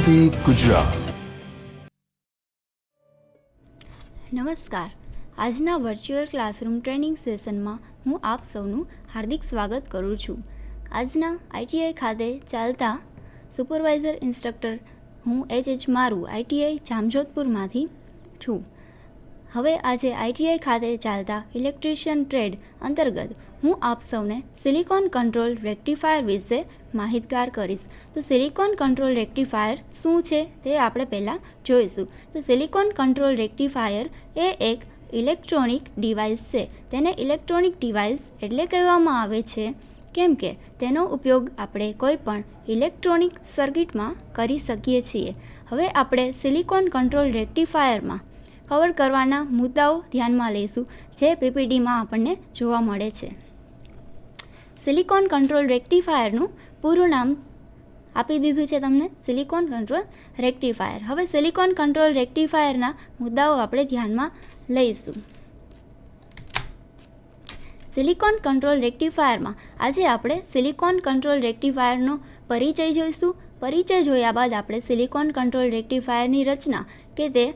વંદે ગુજરાત। નમસ્કાર, આજના virtual classroom training સેશનમાં હું આપ સૌનું હાર્દિક સ્વાગત કરું છું। આજના આઈટીઆઈ ખાતે ચાલતા સુપરવાઇઝર ઇન્સ્ટ્રક્ટર હું એચ મારું આઈટીઆઈ જામજોધપુરમાંથી છું। હવે આજે આઈટીઆઈ ખાતે ચાલતા ઇલેક્ટ્રિશિયન ટ્રેડ અંતર્ગત હું આપ સૌને સિલિકોન કંટ્રોલ રેક્ટિફાયર વિશે માહિતગાર કરીશ। તો સિલિકોન કંટ્રોલ રેક્ટિફાયર શું છે તે આપણે પહેલાં જોઈશું। તો સિલિકોન કંટ્રોલ રેક્ટિફાયર એ એક ઇલેક્ટ્રોનિક ડિવાઇસ છે। તેને ઇલેક્ટ્રોનિક ડિવાઇસ એટલે કહેવામાં આવે છે કેમ કે તેનો ઉપયોગ આપણે કોઈ પણ ઇલેક્ટ્રોનિક સર્કિટમાં કરી શકીએ છીએ। હવે આપણે સિલિકોન કંટ્રોલ રેક્ટિફાયરમાં કવર કરવાના મુદ્દાઓ ધ્યાનમાં લઈશું જે પીપીટીમાં આપણને જોવા મળે છે। સિલિકોન કંટ્રોલ રેક્ટિફાયરનું પૂરું નામ આપી દીધું છે તમને, સિલિકોન કંટ્રોલ રેક્ટિફાયર। હવે સિલિકોન કંટ્રોલ રેક્ટિફાયરના મુદ્દાઓ આપણે ધ્યાનમાં લઈશું। સિલિકોન કંટ્રોલ રેક્ટિફાયરમાં આજે આપણે સિલિકોન કંટ્રોલ રેક્ટિફાયરનો પરિચય જોઈશું। પરિચય જોયા બાદ આપણે સિલિકોન કંટ્રોલ રેક્ટિફાયરની રચના કે તે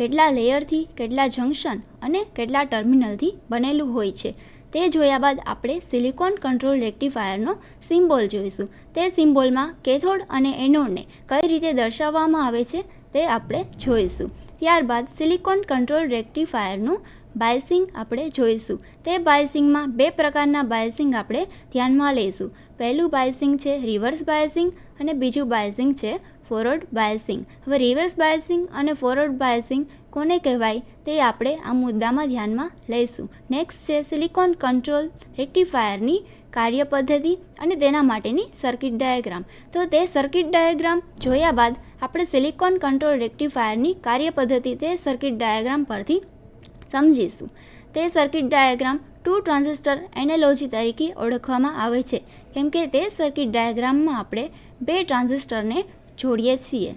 કેટલા લેયરથી, કેટલા જંક્શન અને કેટલા ટર્મિનલથી બનેલું હોય છે તે જોયા બાદ આપણે સિલિકોન કંટ્રોલ રેક્ટિફાયરનો સિમ્બોલ જોઈશું। તે સિમ્બોલમાં કેથોડ અને એનોડને કઈ રીતે દર્શાવવામાં આવે છે તે આપણે જોઈશું। ત્યારબાદ સિલિકોન કંટ્રોલ રેક્ટિફાયરનું બાયસિંગ આપણે જોઈશું। તે બાયસિંગમાં બે પ્રકારના બાયસિંગ આપણે ધ્યાનમાં લઈશું। પહેલું બાયસિંગ છે રિવર્સ બાયસિંગ અને બીજું બાયસિંગ છે ફોરવર્ડ બાયસિંગ। હવે રિવર્સ બાયસિંગ અને ફોરવર્ડ બાયસિંગ કોને કહેવાય તે આપણે આ મુદ્દામાં ધ્યાનમાં લઈશું। નેક્સ્ટ છે સિલિકોન કંટ્રોલ રેક્ટિફાયરની કાર્યપદ્ધતિ અને તેના માટેની સર્કિટ ડાયાગ્રામ। તો તે સર્કિટ ડાયાગ્રામ જોયા બાદ આપણે સિલિકોન કંટ્રોલ રેક્ટિફાયરની કાર્યપદ્ધતિ તે સર્કિટ ડાયાગ્રામ પરથી સમજીશું। તે સર્કિટ ડાયાગ્રામ 2 ટ્રાન્ઝિસ્ટર એનાલોજી તરીકે ઓળખવામાં આવે છે કેમ કે તે સર્કિટ ડાયાગ્રામમાં આપણે બે ટ્રાન્ઝિસ્ટરને જોડીએ છીએ।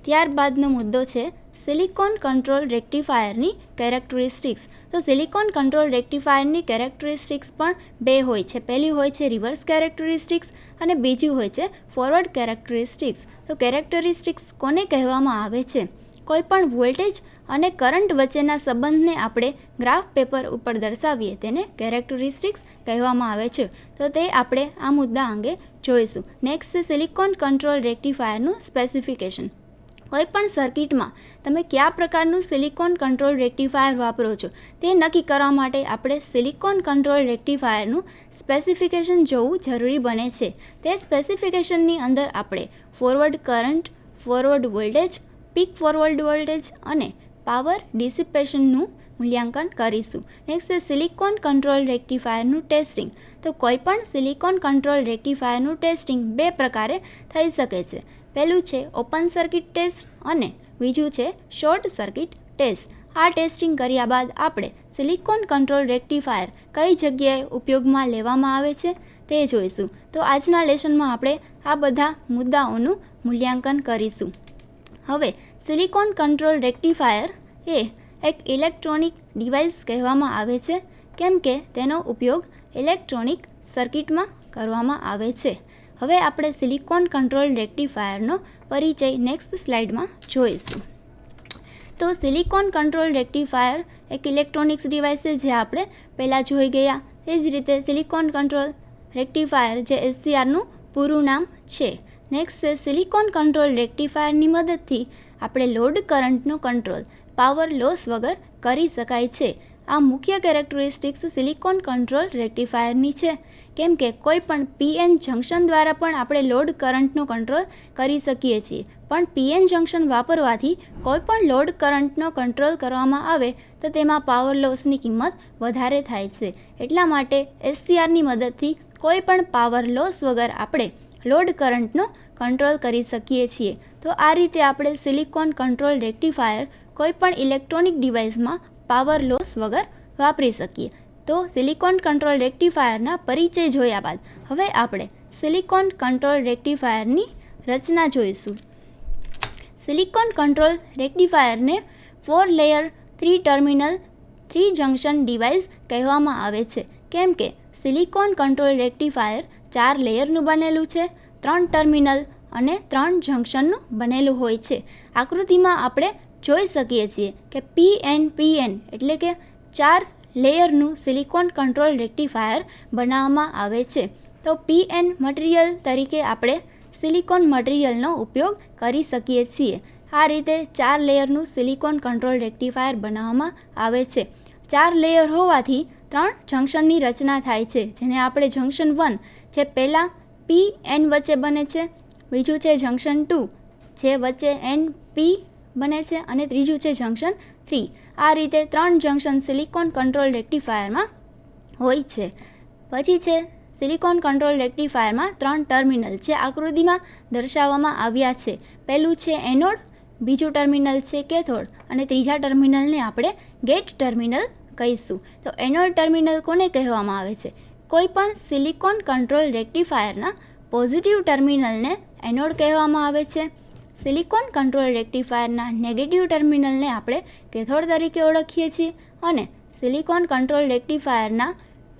ત્યારબાદનો મુદ્દો છે સિલિકોન કંટ્રોલ રેક્ટિફાયરની કેરેક્ટરિસ્ટિક્સ। તો સિલિકોન કંટ્રોલ રેક્ટિફાયરની કેરેક્ટરિસ્ટિક્સ પણ બે હોય છે। પહેલી હોય છે રિવર્સ કેરેક્ટરિસ્ટિક્સ અને બીજી હોય છે ફોરવર્ડ કેરેક્ટરિસ્ટિક્સ। તો કેરેક્ટરિસ્ટિક્સ કોને કહેવામાં આવે છે? કોઈ પણ વોલ્ટેજ અને કરંટ વચ્ચેના સંબંધને આપણે ગ્રાફ પેપર ઉપર દર્શાવીએ તેને કેરેક્ટરિસ્ટિક્સ કહેવામાં આવે છે। તો તે આપણે આ મુદ્દા અંગે જોઈશું। નેક્સ્ટ છે સિલિકોન કંટ્રોલ રેક્ટિફાયરનું સ્પેસિફિકેશન। કોઈ પણ સર્કિટમાં તમે કયા પ્રકારનું સિલિકોન કંટ્રોલ રેક્ટિફાયર વાપરો છો તે નક્કી કરવા માટે આપણે સિલિકોન કંટ્રોલ રેક્ટિફાયરનું સ્પેસિફિકેશન જોવું જરૂરી બને છે। તે સ્પેસિફિકેશનની અંદર આપણે forward current, forward voltage, peak forward voltage અને પાવર ડિસિપેશનનું મૂલ્યાંકન કરીશું। નેક્સ્ટ છે સિલિકોન કંટ્રોલ રેક્ટિફાયરનું ટેસ્ટિંગ। તો કોઈ પણ સિલિકોન કંટ્રોલ રેક્ટિફાયરનું ટેસ્ટિંગ બે પ્રકારે થઈ શકે છે। પહેલું છે ઓપન સર્કિટ ટેસ્ટ અને બીજું છે શોર્ટ સર્કિટ ટેસ્ટ। આ ટેસ્ટિંગ કર્યા બાદ આપણે સિલિકોન કંટ્રોલ રેક્ટિફાયર કઈ જગ્યાએ ઉપયોગમાં લેવામાં આવે છે તે જોઈશું। તો આજના લેસનમાં આપણે આ બધા મુદ્દાઓનું મૂલ્યાંકન કરીશું। હવે સિલિકોન કંટ્રોલ રેક્ટિફાયર એ એક ઇલેક્ટ્રોનિક ડિવાઇસ કહેવામાં આવે છે કેમ કે તેનો ઉપયોગ ઇલેક્ટ્રોનિક સર્કિટમાં કરવામાં આવે છે। હવે આપણે સિલિકોન કંટ્રોલ રેક્ટિફાયરનો પરિચય નેક્સ્ટ સ્લાઇડમાં જોઈશું। તો સિલિકોન કંટ્રોલ રેક્ટિફાયર એક ઇલેક્ટ્રોનિક્સ ડિવાઇસ છે જે આપણે પહેલાં જોઈ ગયા। એ જ રીતે સિલિકોન કંટ્રોલ રેક્ટિફાયર જે એસસીઆરનું પૂરું નામ છે। નેક્સ્ટ છે સિલિકોન કંટ્રોલ રેક્ટિફાયરની મદદથી આપણે લોડ કરંટનો કંટ્રોલ પાવર લોસ વગર કરી શકાય છે। આ મુખ્ય કેરેક્ટરિસ્ટિક્સ સિલિકોન કંટ્રોલ રેક્ટિફાયરની છે કેમ કે કોઈ પણ પીએન જંક્શન દ્વારા પણ આપણે લોડ કરંટનો કંટ્રોલ કરી શકીએ છીએ। પણ પીએન જંક્શન વાપરવાથી કોઈ પણ લોડ કરંટનો કંટ્રોલ કરવામાં આવે તો તેમાં પાવર લોસની કિંમત વધારે થાય છે। એટલા માટે એસસીઆરની મદદથી કોઈ પણ પાવર લોસ વગર આપણે લોડ કરંટનો કંટ્રોલ કરી શકીએ છીએ। તો આ રીતે આપણે સિલિકોન કંટ્રોલ રેક્ટિફાયર કોઈ પણ ઇલેક્ટ્રોનિક ડિવાઇસમાં પાવર લોસ વગર વાપરી શકીએ। તો સિલિકોન કંટ્રોલ રેક્ટિફાયરના પરિચય જોયા બાદ હવે આપણે સિલિકોન કંટ્રોલ રેક્ટિફાયરની રચના જોઈશું। સિલિકોન કંટ્રોલ રેક્ટિફાયરને 4 લેયર 3 ટર્મિનલ 3 જંક્શન ડિવાઇસ કહેવામાં આવે છે કેમ કે સિલિકોન કંટ્રોલ રેક્ટિફાયર 4 લેયરનું બનેલું છે, 3 ટર્મિનલ અને 3 જંક્શનનું બનેલું હોય છે. આકૃતિમાં આપણે જોઈ શકીએ છીએ કે PNPN એટલે કે 4 લેયરનું સિલિકોન કંટ્રોલ રેક્ટિફાયર બનાવવામાં આવે છે. તો PN મટીરિયલ તરીકે આપણે સિલિકોન મટીરિયલનો ઉપયોગ કરી શકીએ છીએ. આ રીતે 4 લેયરનું સિલિકોન કંટ્રોલ રેક્ટિફાયર બનાવવામાં આવે છે. 4 લેયર હોવાથી 3 જંક્શનની રચના થાય છે, જેને આપણે જંક્શન 1 જે પહેલાં PN વચ્ચે બને છે, બીજું છે જંક્શન 2 જે વચ્ચે NP બને છે અને ત્રીજું છે જંક્શન 3. આ રીતે 3 જંક્શન સિલિકોન કંટ્રોલ રેક્ટિફાયરમાં હોય છે. પછી છે સિલિકોન કંટ્રોલ રેક્ટિફાયરમાં 3 ટર્મિનલ જે આકૃતિમાં દર્શાવવામાં આવ્યા છે. પહેલું છે એનોડ, બીજું ટર્મિનલ છે કેથોડ અને ત્રીજા ટર્મિનલને આપણે ગેટ ટર્મિનલ કહીશું. તો એનોડ ટર્મિનલ કોને કહેવામાં આવે છે? કોઈ પણ સિલિકોન કંટ્રોલ રેક્ટિફાયરના પોઝિટિવ ટર્મિનલને એનોડ કહેવામાં આવે છે. સિલિકોન કંટ્રોલ રેક્ટિફાયરના નેગેટિવ ટર્મિનલને આપણે કેથોડ તરીકે ઓળખીએ છીએ અને સિલિકોન કંટ્રોલ રેક્ટિફાયરના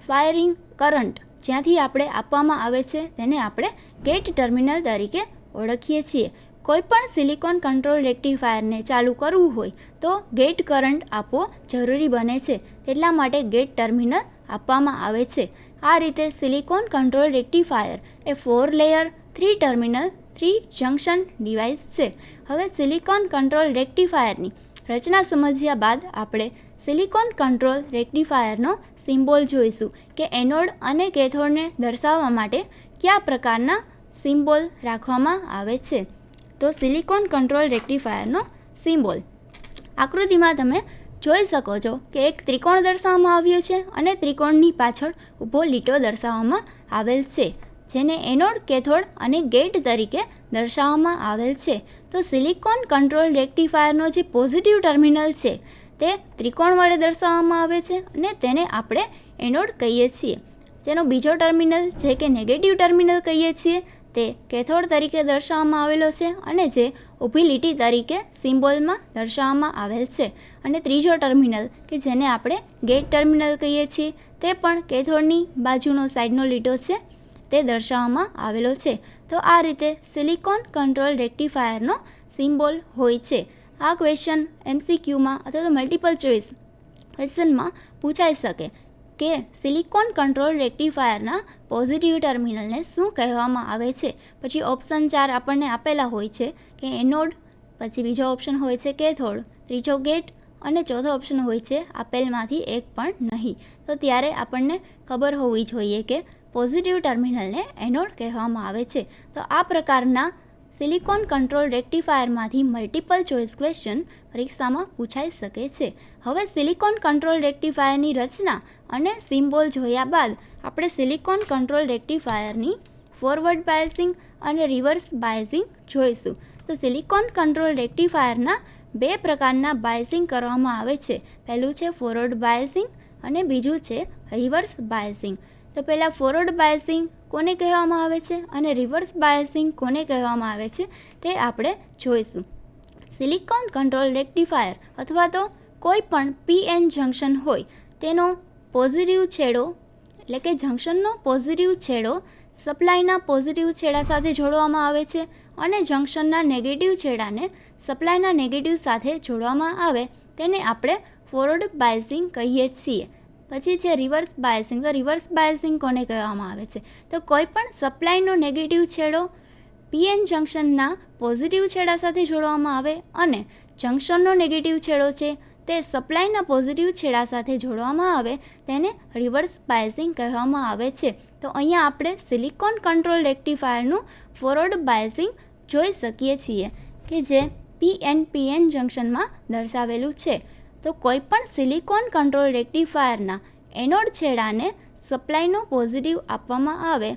ફાયરિંગ કરંટ જ્યાંથી આપણે આપવામાં આવે છે તેને આપણે ગેટ ટર્મિનલ તરીકે ઓળખીએ છીએ. કોઈપણ સિલિકોન કંટ્રોલ રેક્ટિફાયરને ચાલુ કરવું હોય તો ગેટ કરંટ આપવો જરૂરી બને છે, તેટલા માટે ગેટ ટર્મિનલ આપવામાં આવે છે. આ રીતે સિલિકોન કંટ્રોલ રેક્ટિફાયર એ 4 લેયર 3 ટર્મિનલ 3 જંક્શન ડિવાઇસ છે. હવે સિલિકોન કંટ્રોલ રેક્ટિફાયરની રચના સમજ્યા બાદ આપણે સિલિકોન કંટ્રોલ રેક્ટિફાયરનો સિમ્બોલ જોઈશું કે એનોડ અને કેથોડને દર્શાવવા માટે કયા પ્રકારના સિમ્બોલ રાખવામાં આવે છે. તો સિલિકોન કંટ્રોલ રેક્ટિફાયરનો સિમ્બોલ આકૃતિમાં તમે જોઈ શકો છો કે એક ત્રિકોણ દર્શાવવામાં આવ્યો છે અને ત્રિકોણની પાછળ ઊભો લીટો દર્શાવવામાં આવેલ છે, જેને એનોડ, કેથોડ અને ગેટ તરીકે દર્શાવવામાં આવેલ છે. તો સિલિકોન કંટ્રોલ રેક્ટિફાયરનો જે પોઝિટિવ ટર્મિનલ છે તે ત્રિકોણ વડે દર્શાવવામાં આવે છે અને તેને આપણે એનોડ કહીએ છીએ. તેનો બીજો ટર્મિનલ જે કે નેગેટિવ ટર્મિનલ કહીએ છીએ તે કેથોડ તરીકે દર્શાવવામાં આવેલો છે અને જે ઊભી લીટી તરીકે સિમ્બોલમાં દર્શાવવામાં આવેલ છે. અને ત્રીજો ટર્મિનલ કે જેને આપણે ગેટ ટર્મિનલ કહીએ છીએ તે પણ કેથોડની બાજુનો સાઈડનો લીટો છે તે દર્શાવવામાં આવેલો છે. તો આ રીતે સિલિકોન કંટ્રોલ રેક્ટિફાયરનો સિમ્બોલ હોય છે. આ ક્વેશ્ચન MCQમાં અથવા તો મલ્ટિપલ ચોઇસ ક્વેશ્ચનમાં પૂછાઈ શકે કે સિલિકોન કંટ્રોલ રેક્ટિફાયરના પોઝિટિવ ટર્મિનલને શું કહેવામાં આવે છે. પછી ઓપ્શન 4 આપણને આપેલા હોય છે કે એનોડ, પછી બીજો ઓપ્શન હોય છે કેથોડ, ત્રીજો ગેટ અને ચોથો ઓપ્શન હોય છે આપેલમાંથી એક પણ નહીં. તો ત્યારે આપણને ખબર હોવી જોઈએ કે પોઝિટિવ ટર્મિનલને એનોડ કહેવામાં આવે છે. તો આ પ્રકારના સિલિકોન કંટ્રોલ રેક્ટિફાયરમાંથી મલ્ટિપલ ચોઇસ ક્વેશ્ચન પરીક્ષામાં પૂછાઈ શકે છે. હવે સિલિકોન કંટ્રોલ રેક્ટિફાયરની રચના અને સિમ્બોલ જોયા બાદ આપણે સિલિકોન કંટ્રોલ રેક્ટિફાયરની ફોરવર્ડ બાયસિંગ અને રિવર્સ બાયસિંગ જોઈશું. તો સિલિકોન કંટ્રોલ રેક્ટિફાયરના 2 પ્રકારના બાયસિંગ કરવામાં આવે છે. પહેલું છે ફોરવર્ડ બાયસિંગ અને બીજું છે રિવર્સ બાયસિંગ. તો પહેલાં ફોરવર્ડ બાયસિંગ કોને કહેવામાં આવે છે અને રિવર્સ બાયસિંગ કોને કહેવામાં આવે છે તે આપણે જોઈશું. સિલિકોન કંટ્રોલ રેક્ટિફાયર અથવા તો કોઈ પણ PN જંક્શન હોય તેનો પોઝિટિવ છેડો એટલે કે જંક્શનનો પોઝિટિવ છેડો સપ્લાયના પોઝિટિવ છેડા સાથે જોડવામાં આવે છે અને જંક્શનના નેગેટિવ છેડાને સપ્લાયના નેગેટિવ સાથે જોડવામાં આવે તેને આપણે ફોરવર્ડ બાયસિંગ કહીએ છીએ. પછી છે રિવર્સ બાયસિંગ. તો રિવર્સ બાયસિંગ કોને કહેવામાં આવે છે? તો કોઈ પણ સપ્લાયનો નેગેટિવ છેડો PN જંક્શનના પોઝિટિવ છેડા સાથે જોડવામાં આવે અને જંક્શનનો નેગેટિવ છેડો છે તે સપ્લાયના પોઝિટિવ છેડા સાથે જોડવામાં આવે તેને રિવર્સ બાયસિંગ કહેવામાં આવે છે. તો અહીંયા આપણે સિલિકોન કંટ્રોલ રેક્ટિફાયરનું ફોરવર્ડ બાયસિંગ જોઈ શકીએ છીએ કે જે PN જંક્શનમાં દર્શાવેલું છે. તો કોઈ પણ સિલિકોન કંટ્રોલ રેક્ટિફાયરના એનોડ છેડાને સપ્લાયનો પોઝિટિવ આપવામાં આવે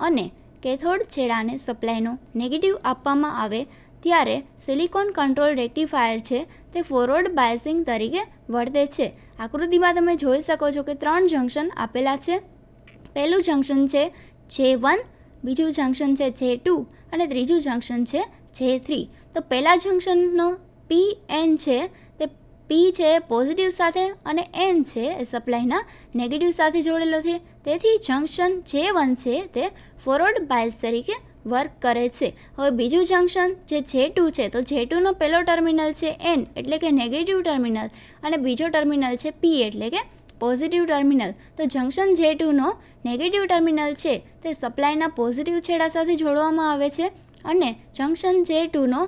અને કેથોડ છેડાને સપ્લાયનો નેગેટિવ આપવામાં આવે ત્યારે સિલિકોન કંટ્રોલ રેક્ટિફાયર છે તે ફોરવર્ડ બાયસિંગ તરીકે વર્તે છે. આકૃતિમાં તમે જોઈ શકો છો કે 3 જંક્શન આપેલા છે. પહેલું જંક્શન છે J1, બીજું જંક્શન છે J2 અને ત્રીજું જંક્શન છે J3. તો પહેલા જંક્શનનો PN છે તે P છે પોઝિટિવ સાથે અને N છે એ સપ્લાયના નેગેટિવ સાથે જોડેલો છે. તેથી જંક્શન J1 છે તે ફોરવર્ડ બાયસ તરીકે વર્ક કરે છે. હવે બીજું જંક્શન જે J2 છે, તો J2નો પહેલો ટર્મિનલ છે N એટલે કે નેગેટિવ ટર્મિનલ અને બીજો ટર્મિનલ છે P એટલે કે પોઝિટિવ ટર્મિનલ. તો જંક્શન J2નો નેગેટિવ ટર્મિનલ છે તે સપ્લાયના પોઝિટિવ છેડા સાથે જોડવામાં આવે છે અને જંક્શન J2નો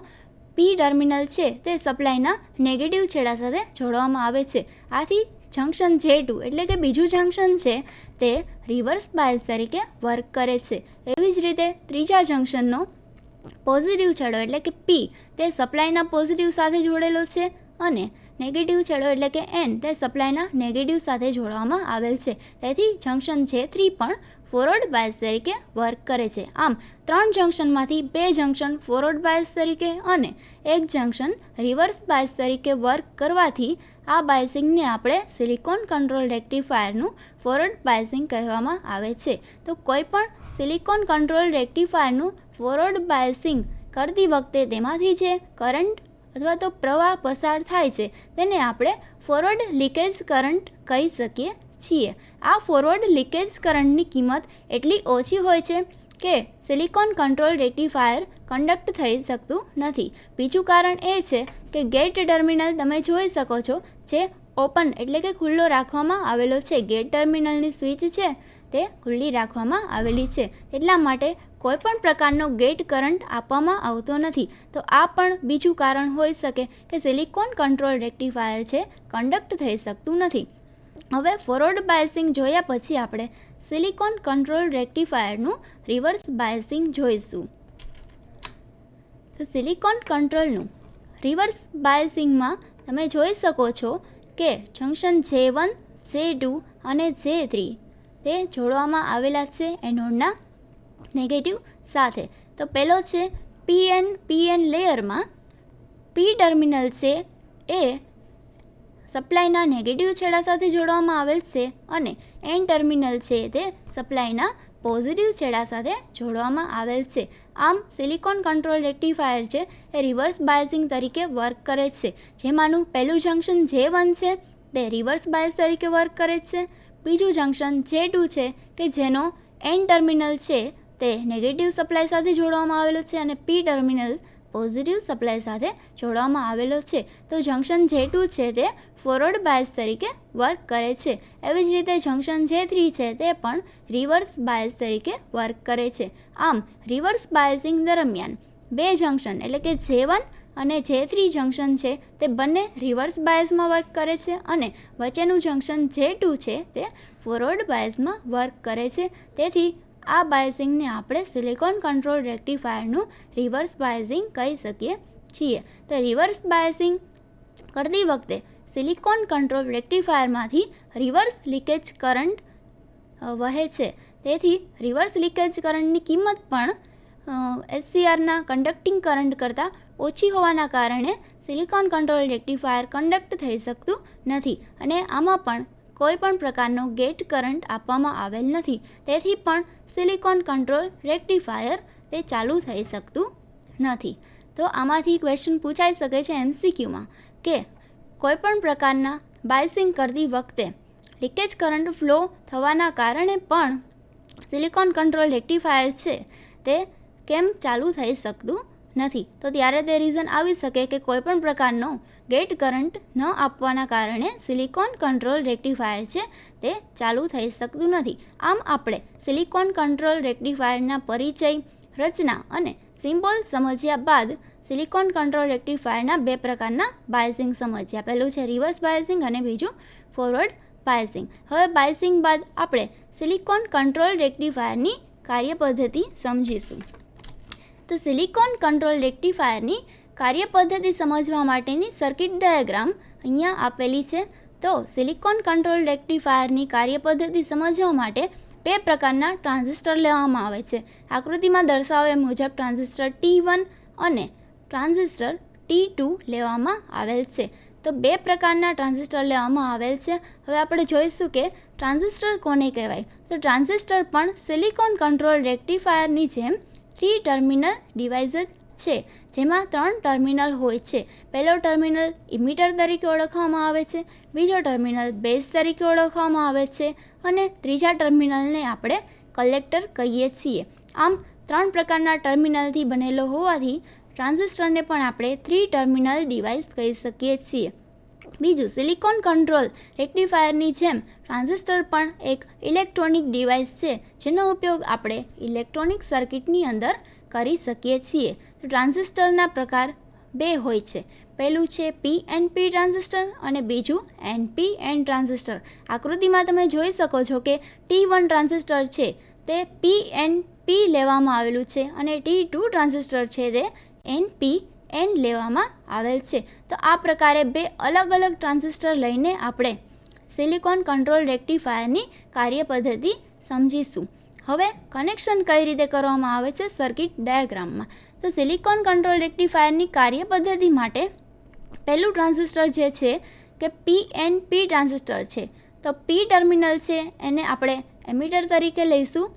P ટર્મિનલ છે તે સપ્લાયના નેગેટિવ છેડા સાથે જોડવામાં આવે છે. આથી જંક્શન J2 એટલે કે બીજું જંક્શન છે તે રિવર્સ બાયસ તરીકે વર્ક કરે છે. એવી જ રીતે ત્રીજા જંક્શનનો પોઝિટિવ છેડો એટલે કે P તે સપ્લાયના પોઝિટિવ સાથે જોડેલો છે અને નેગેટિવ છેડો એટલે કે N તે સપ્લાયના નેગેટિવ સાથે જોડવામાં આવેલ છે. તેથી જંક્શન J3 પણ ફોરવર્ડ બાયસ તરીકે વર્ક કરે છે. આમ 3 જંક્શનમાંથી 2 જંક્શન ફોરવર્ડ બાયસ તરીકે અને 1 જંક્શન રિવર્સ બાયસ તરીકે વર્ક કરવાથી આ બાયસિંગને આપણે સિલિકોન કંટ્રોલ રેક્ટિફાયરનું ફોરવર્ડ બાયસિંગ કહેવામાં આવે છે. તો કોઈ પણ સિલિકોન કંટ્રોલ રેક્ટિફાયરનું ફોરવર્ડ બાયસિંગ કરતી વખતે તેમાંથી જે કરંટ અથવા તો પ્રવાહ પસાર થાય છે તેને આપણે ફોરવર્ડ લીકેજ કરંટ કહી શકીએ છીએ. આ ફોરવર્ડ લીકેજ કરંટની કિંમત એટલી ઓછી હોય છે કે સિલિકોન કંટ્રોલ રેક્ટિફાયર કન્ડક્ટ થઈ શકતું નથી. બીજું કારણ એ છે કે ગેટ ટર્મિનલ તમે જોઈ શકો છો જે ઓપન એટલે કે ખુલ્લો રાખવામાં આવેલો છે. ગેટ ટર્મિનલની સ્વિચ છે તે ખુલ્લી રાખવામાં આવેલી છે, એટલા માટે કોઈપણ પ્રકારનો ગેટ કરંટ આપવામાં આવતો નથી. તો આ પણ બીજું કારણ હોઈ શકે કે સિલિકોન કંટ્રોલ રેક્ટિફાયર છે કન્ડક્ટ થઈ શકતું નથી. હવે ફોરવર્ડ બાયસિંગ જોયા પછી આપણે સિલિકોન કંટ્રોલ રેક્ટિફાયરનું રિવર્સ બાયસિંગ જોઈશું. તો સિલિકોન કંટ્રોલનું રિવર્સ બાયસિંગમાં તમે જોઈ શકો છો કે જંક્શન J1, J2 અને J3 તે જોડવામાં આવેલા છે એનોડના નેગેટિવ સાથે. તો પહેલો છે PN લેયરમાં P ટર્મિનલ છે એ સપ્લાયના નેગેટિવ છેડા સાથે જોડવામાં આવેલ છે અને N ટર્મિનલ છે તે સપ્લાયના પોઝિટિવ છેડા સાથે જોડવામાં આવેલ છે. આમ સિલિકોન કંટ્રોલ રેક્ટિફાયર છે એ રિવર્સ બાયસિંગ તરીકે વર્ક કરે છે. જેમાંનું પહેલું જંક્શન J1 છે તે રિવર્સ બાયસ તરીકે વર્ક કરે છે. બીજું જંક્શન J2 છે કે જેનો N ટર્મિનલ છે તે નેગેટિવ સપ્લાય સાથે જોડવામાં આવેલો છે અને P ટર્મિનલ પોઝિટિવ સપ્લાય સાથે જોડવામાં આવેલો છે. તો જંક્શન J2 છે તે ફોરવર્ડ બાયસ તરીકે વર્ક કરે છે. એવી જ રીતે જંક્શન J3 છે તે પણ રિવર્સ બાયસ તરીકે વર્ક કરે છે. આમ રિવર્સ બાયસિંગ દરમિયાન 2 જંક્શન એટલે કે J1 અને J3 જંક્શન છે તે બંને રિવર્સ બાયસમાં વર્ક કરે છે અને વચ્ચેનું જંક્શન J2 છે તે ફોરવર્ડ બાયસમાં વર્ક કરે છે. તેથી આ બાયસિંગને આપણે સિલિકોન કંટ્રોલ રેક્ટિફાયરનું રિવર્સ બાયસિંગ કહી શકીએ છીએ. તો રિવર્સ બાયસિંગ કરતી વખતે સિલિકોન કંટ્રોલ રેક્ટિફાયરમાંથી રિવર્સ લીકેજ કરંટ વહે છે. તેથી રિવર્સ લીકેજ કરંટની કિંમત પણ SCRના કન્ડક્ટિંગ કરંટ કરતાં ઓછી હોવાના કારણે સિલિકોન કંટ્રોલ રેક્ટિફાયર કન્ડક્ટ થઈ શકતું નથી અને આમાં પણ કોઈ પણ પ્રકારનો ગેટ કરંટ આપવામાં આવેલ નથી. તેથી પણ સિલિકોન કંટ્રોલ રેક્ટિફાયર તે ચાલુ થઈ શકતું નથી. તો આમાંથી ક્વેશ્ચન પૂછાઈ શકે છે MCQમાં કે કોઈપણ પ્રકારના બાયસિંગ કરતી વખતે લીકેજ કરંટ ફ્લો થવાના કારણે પણ સિલિકોન કંટ્રોલ રેક્ટિફાયર છે તે કેમ ચાલુ થઈ શકતું નથી. તો ત્યારે તે રીઝન આવી શકે કે કોઈપણ પ્રકારનો ગેટ કરંટ ન આપવાના કારણે સિલિકોન કંટ્રોલ રેક્ટિફાયર છે તે ચાલુ થઈ શકતું નથી. આમ આપણે સિલિકોન કંટ્રોલ રેક્ટિફાયરના પરિચય, રચના અને સિમ્બોલ સમજ્યા બાદ સિલિકોન કંટ્રોલ રેક્ટિફાયરના 2 પ્રકારના બાયસિંગ સમજ્યા. પહેલું છે રિવર્સ બાયસિંગ અને બીજું ફોરવર્ડ બાયસિંગ. હવે બાયસિંગ બાદ આપણે સિલિકોન કંટ્રોલ રેક્ટિફાયરની કાર્યપદ્ધતિ સમજીશું. તો સિલિકોન કંટ્રોલ રેક્ટિફાયરની કાર્યપદ્ધતિ સમજવા માટેની સર્કિટ ડાયાગ્રામ અહીંયા આપેલી છે. તો સિલિકોન કંટ્રોલ રેક્ટિફાયરની કાર્યપદ્ધતિ સમજવા માટે 2 પ્રકારના ટ્રાન્ઝિસ્ટર લેવામાં આવે છે. આકૃતિમાં દર્શાવ્યા મુજબ ટ્રાન્ઝિસ્ટર T1 અને ટ્રાન્ઝિસ્ટર T2 લેવામાં આવેલ છે. તો 2 પ્રકારના ટ્રાન્ઝિસ્ટર લેવામાં આવેલ છે. હવે આપણે જોઈશું કે ટ્રાન્ઝિસ્ટર કોને કહેવાય. તો ટ્રાન્ઝિસ્ટર પણ સિલિકોન કંટ્રોલ રેક્ટિફાયરની જેમ 3 ટર્મિનલ ડિવાઇસ છે જેમાં 3 ટર્મિનલ હોય છે. પહેલો ટર્મિનલ ઇમિટર તરીકે ઓળખવામાં આવે છે, બીજો ટર્મિનલ બેઝ તરીકે ઓળખવામાં આવે છે અને ત્રીજા ટર્મિનલને આપણે કલેક્ટર કહીએ છીએ. આમ 3 પ્રકારના ટર્મિનલથી બનેલો હોવાથી ટ્રાન્ઝિસ્ટરને પણ આપણે 3 ટર્મિનલ ડિવાઇસ કહી શકીએ છીએ. બીજું, સિલિકોન કંટ્રોલ રેક્ટિફાયરની જેમ ટ્રાન્ઝિસ્ટર પણ એક ઇલેક્ટ્રોનિક ડિવાઇસ છે જેનો ઉપયોગ આપણે ઇલેક્ટ્રોનિક સર્કિટની અંદર કરી શકીએ છીએ. ટ્રાન્ઝિસ્ટરના પ્રકાર 2 હોય છે. પહેલું છે PNP ટ્રાન્ઝિસ્ટર અને બીજું NPN ટ્રાન્ઝિસ્ટર. આકૃતિમાં તમે જોઈ શકો છો કે T1 ટ્રાન્ઝિસ્ટર છે તે PNP લેવામાં આવેલું છે અને T2 ટ્રાન્ઝિસ્ટર છે તે NPN લેવામાં આવેલ છે. તો આ પ્રકારે 2 અલગ અલગ ટ્રાન્ઝિસ્ટર લઈને આપણે સિલિકોન કંટ્રોલ રેક્ટિફાયરની કાર્યપદ્ધતિ સમજીશું. હવે કનેક્શન કઈ રીતે કરવામાં આવે છે સર્કિટ ડાયાગ્રામમાં. તો સિલિકોન કંટ્રોલ રેક્ટિફાયરની કાર્યપદ્ધતિ માટે પહેલું ટ્રાન્ઝિસ્ટર જે છે કે PNP ટ્રાન્ઝિસ્ટર છે. તો P ટર્મિનલ છે એને આપણે એમિટર તરીકે લઈશું,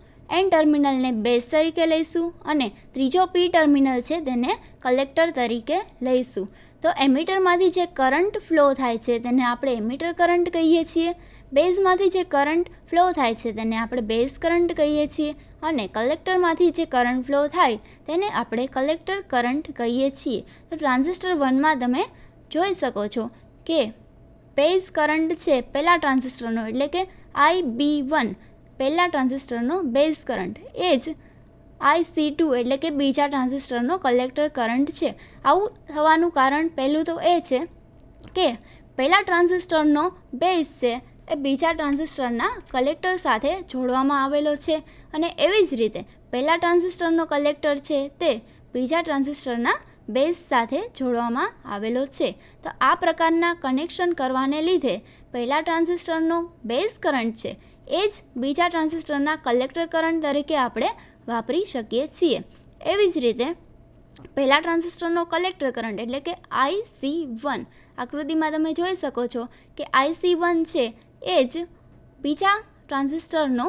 N ટર્મિનલને બેઝ તરીકે લઈશું અને ત્રીજો P ટર્મિનલ છે તેને કલેક્ટર તરીકે લઈશું. તો એમિટરમાંથી જે કરંટ ફ્લો થાય છે તેને આપણે એમિટર કરંટ કહીએ છીએ, બેઝમાંથી જે કરંટ ફ્લો થાય છે તેને આપણે બેઝ કરંટ કહીએ છીએ અને કલેક્ટરમાંથી જે કરંટ ફ્લો થાય તેને આપણે કલેક્ટર કરંટ કહીએ છીએ. તો ટ્રાન્ઝિસ્ટર 1માં તમે જોઈ શકો છો કે બેઝ કરંટ છે પહેલા ટ્રાન્ઝિસ્ટરનો એટલે કે IB1 પહેલા ટ્રાન્ઝિસ્ટરનો બેઝ કરંટ, એ જ IC2 એટલે કે બીજા ટ્રાન્ઝિસ્ટરનો કલેક્ટર કરંટ છે. આવું થવાનું કારણ પહેલું તો એ છે કે પહેલા ટ્રાન્ઝિસ્ટરનો બેઝ છે એ બીજા ટ્રાન્ઝિસ્ટરના કલેક્ટર સાથે જોડવામાં આવેલો છે અને એવી જ રીતે પહેલા ટ્રાન્ઝિસ્ટરનો કલેક્ટર છે તે બીજા ટ્રાન્ઝિસ્ટરના બેઝ સાથે જોડવામાં આવેલો છે. તો આ પ્રકારના કનેક્શન કરવાને લીધે પહેલા ટ્રાન્ઝિસ્ટરનો બેઝ કરંટ છે એ જ બીજા ટ્રાન્ઝિસ્ટરના કલેક્ટર કરંટ તરીકે આપણે વાપરી શકીએ છીએ. એવી જ રીતે પહેલા ટ્રાન્ઝિસ્ટરનો કલેક્ટર કરંટ એટલે કે IC1 આકૃતિમાં તમે જોઈ શકો છો કે IC1 છે એ જ બીજા ટ્રાન્ઝિસ્ટરનો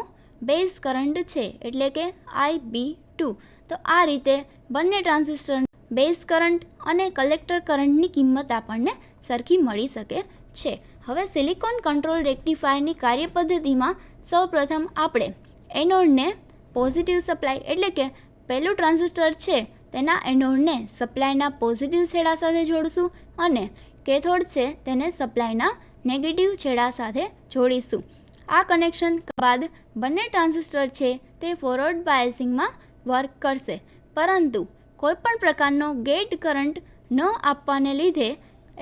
બેઝ કરંટ છે એટલે કે IB2. તો આ રીતે બંને ટ્રાન્ઝિસ્ટર બેઝ કરંટ અને કલેક્ટર કરંટની કિંમત આપણને સરખી મળી શકે છે. હવે સિલિકોન કંટ્રોલ રેક્ટિફાયરની કાર્યપદ્ધતિમાં સૌપ્રથમ આપણે એનોડને પોઝિટિવ સપ્લાય એટલે કે પહેલું ટ્રાન્ઝિસ્ટર છે તેના એનોડને સપ્લાયના પોઝિટિવ છેડા સાથે જોડીશું અને કેથોડ છે તેને સપ્લાયના નેગેટિવ છેડા સાથે જોડીશું. આ કનેક્શન બાદ બંને ટ્રાન્ઝિસ્ટર છે તે ફોરવર્ડ બાયસિંગમાં વર્ક કરશે, પરંતુ કોઈપણ પ્રકારનો ગેટ કરંટ ન આપવાને લીધે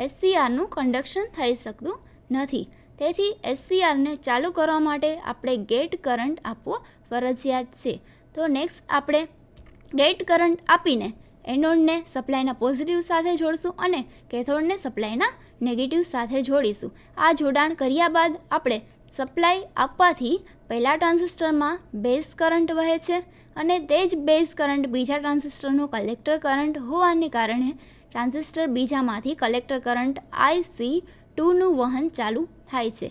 SCRનું કન્ડક્શન થઈ શકતું નથી. તેથી SCRને ચાલુ કરવા માટે આપણે ગેટ કરંટ આપવો ફરજિયાત છે. તો નેક્સ્ટ આપણે ગેટ કરંટ આપીને એનોડને સપ્લાયના પોઝિટિવ સાથે જોડીશું અને કેથોડને સપ્લાયના નેગેટિવ સાથે જોડીશું. આ જોડાણ કર્યા બાદ આપણે સપ્લાય આપવાથી પહેલા ટ્રાન્ઝિસ્ટરમાં બેઝ કરંટ વહે છે અને તે જ બેઝ કરંટ બીજા ટ્રાન્ઝિસ્ટરનો કલેક્ટર કરંટ હોવાને કારણે ટ્રાન્ઝિસ્ટર બીજામાંથી કલેક્ટર કરંટ IC2નું વહન ચાલુ થાય છે.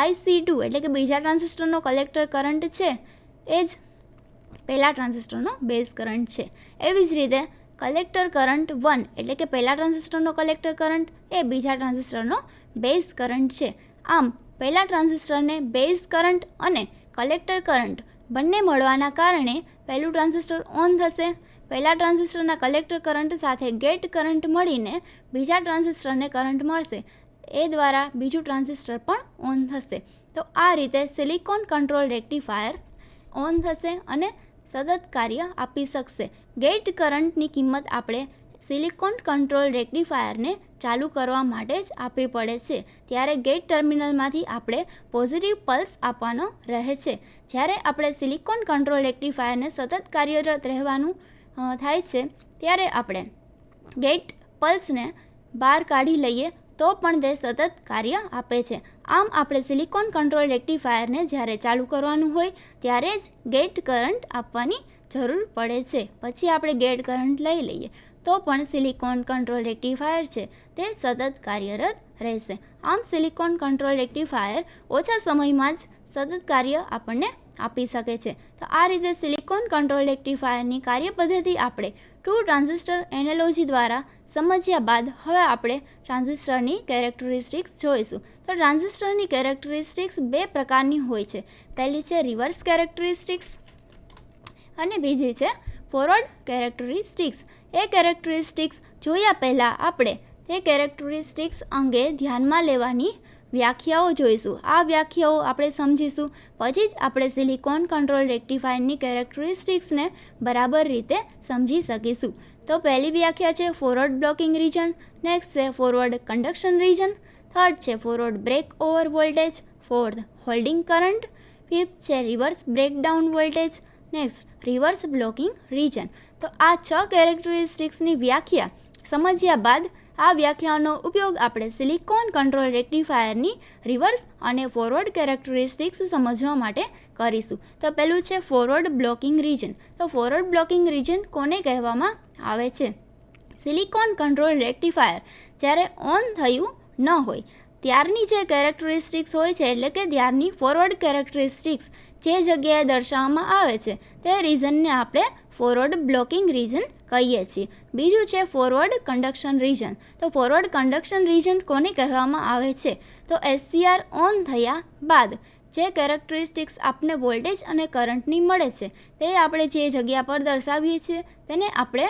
IC2 એટલે કે બીજા ટ્રાન્ઝિસ્ટરનો કલેક્ટર કરંટ છે એ જ પહેલા ટ્રાન્ઝિસ્ટરનો બેઝ કરંટ છે. એવી જ રીતે કલેક્ટર કરંટ 1 એટલે કે પહેલા ટ્રાન્ઝિસ્ટરનો કલેક્ટર કરંટ એ બીજા ટ્રાન્ઝિસ્ટરનો બેઝ કરંટ છે. આમ પહેલા ટ્રાન્ઝિસ્ટરને બેઝ કરંટ અને કલેક્ટર કરંટ બંને મળવાના કારણે પહેલું ટ્રાન્ઝિસ્ટર ઓન થશે. પહેલા ટ્રાન્ઝિસ્ટરના કલેક્ટર કરંટ સાથે ગેટ કરંટ મળીને બીજા ટ્રાન્ઝિસ્ટરને કરંટ મળશે, એ દ્વારા બીજું ટ્રાન્ઝિસ્ટર પણ ઓન થશે. તો આ રીતે સિલિકોન કંટ્રોલ રેક્ટિફાયર ઓન થશે અને સતત કાર્ય આપી શકશે. ગેટ કરંટની કિંમત આપણે સિલિકોન કંટ્રોલ રેક્ટિફાયરને ચાલુ કરવા માટે જ આપવી પડે છે. ત્યારે ગેટ ટર્મિનલમાંથી આપણે પોઝિટિવ પલ્સ આપવાનો રહે છે. જ્યારે આપણે સિલિકોન કંટ્રોલ રેક્ટિફાયરને સતત કાર્યરત રહેવાનું થાય છે ત્યારે આપણે ગેટ પલ્સને બહાર કાઢી લઈએ તો પણ તે સતત કાર્ય આપે છે. આમ આપણે સિલિકોન કંટ્રોલ રેક્ટિફાયરને જ્યારે ચાલુ કરવાનું હોય ત્યારે જ ગેટ કરંટ આપવાની જરૂર પડે છે. પછી આપણે ગેટ કરંટ લઈ લઈએ તો પણ સિલિકોન કંટ્રોલ રેક્ટિફાયર છે તે સતત કાર્યરત રહેશે. આમ સિલિકોન કંટ્રોલ રેક્ટિફાયર ઓછા સમયમાં જ સતત કાર્ય આપણને આપી શકે છે. તો આ રીતે સિલિકોન કંટ્રોલ રેક્ટિફાયરની કાર્યપદ્ધતિ આપણે 2 ટ્રાન્ઝિસ્ટર એનાલોજી દ્વારા સમજ્યા બાદ હવે આપણે ટ્રાન્ઝિસ્ટરની કેરેક્ટરિસ્ટિક્સ જોઈશું. તો ટ્રાન્ઝિસ્ટરની કેરેક્ટરિસ્ટિક્સ 2 પ્રકારની હોય છે. પહેલી છે રિવર્સ કેરેક્ટરિસ્ટિક્સ અને બીજી છે ફોરવર્ડ કેરેક્ટરિસ્ટિક્સ. એ કેરેક્ટરિસ્ટિક્સ જોયા પહેલાં આપણે તે કેરેક્ટરિસ્ટિક્સ અંગે ધ્યાનમાં લેવાની વ્યાખ્યાઓ જોઈશું. આ વ્યાખ્યાઓ આપણે સમજીશું પછી જ આપણે સિલિકોન કંટ્રોલ રેક્ટિફાયરની કેરેક્ટરિસ્ટિક્સને બરાબર રીતે સમજી શકીશું. તો પહેલી વ્યાખ્યા છે ફોરવર્ડ બ્લોકિંગ રીજન, નેક્સ્ટ છે ફોરવર્ડ કન્ડક્શન રીજન, થર્ડ છે forward break over voltage, fourth holding current, fifth છે reverse breakdown voltage, next reverse blocking region. તો આ 6 કેરેક્ટરિસ્ટિક્સની વ્યાખ્યા સમજ્યા બાદ આ વ્યાખ્યાનો ઉપયોગ આપણે સિલિકોન કંટ્રોલ રેક્ટિફાયરની રિવર્સ અને ફોરવર્ડ કેરેક્ટરિસ્ટિક્સ સમજવા માટે કરીશું. તો પહેલું છે ફોરવર્ડ બ્લોકિંગ રીજન. તો ફોરવર્ડ બ્લોકિંગ રીજન કોને કહેવામાં આવે છે? સિલિકોન કંટ્રોલ રેક્ટિફાયર જ્યારે ઓન થયું ન હોય ત્યારની જે કેરેક્ટરિસ્ટિક્સ હોય છે, એટલે કે ત્યારની ફોરવર્ડ કેરેક્ટરિસ્ટિક્સ જે જગ્યાએ દર્શાવવામાં આવે છે તે રીઝનને આપણે ફોરવર્ડ બ્લોકિંગ રીજન કહીએ છીએ. બીજું છે ફોરવર્ડ કન્ડક્શન રીજન. તો ફોરવર્ડ કન્ડક્શન રીજન કોને કહેવામાં આવે છે? તો SCR ઓન થયા બાદ જે કેરેક્ટરિસ્ટિક્સ આપને વોલ્ટેજ અને કરંટની મળે છે તે આપણે જે જગ્યા પર દર્શાવીએ છીએ તેને આપણે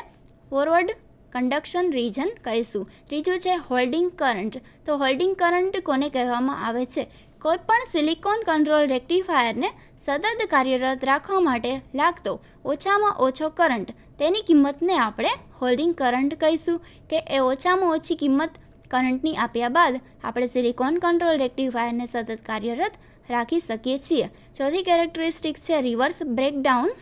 ફોરવર્ડ કન્ડક્શન રીજન કહીશું. ત્રીજું છે હોલ્ડિંગ કરંટ. તો હોલ્ડિંગ કરંટ કોને કહેવામાં આવે છે? કોઈપણ સિલિકોન કંટ્રોલ રેક્ટિફાયરને સતત કાર્યરત રાખવા માટે લાગતો ઓછામાં ઓછો કરંટ, તેની કિંમતને આપણે હોલ્ડિંગ કરંટ કહીશું. કે એ ઓછામાં ઓછી કિંમત કરંટની આપ્યા બાદ આપણે સિલિકોન કંટ્રોલ રેક્ટિફાયરને સતત કાર્યરત રાખી શકીએ છીએ. ચોથી કેરેક્ટરિસ્ટિક છે રિવર્સ બ્રેકડાઉન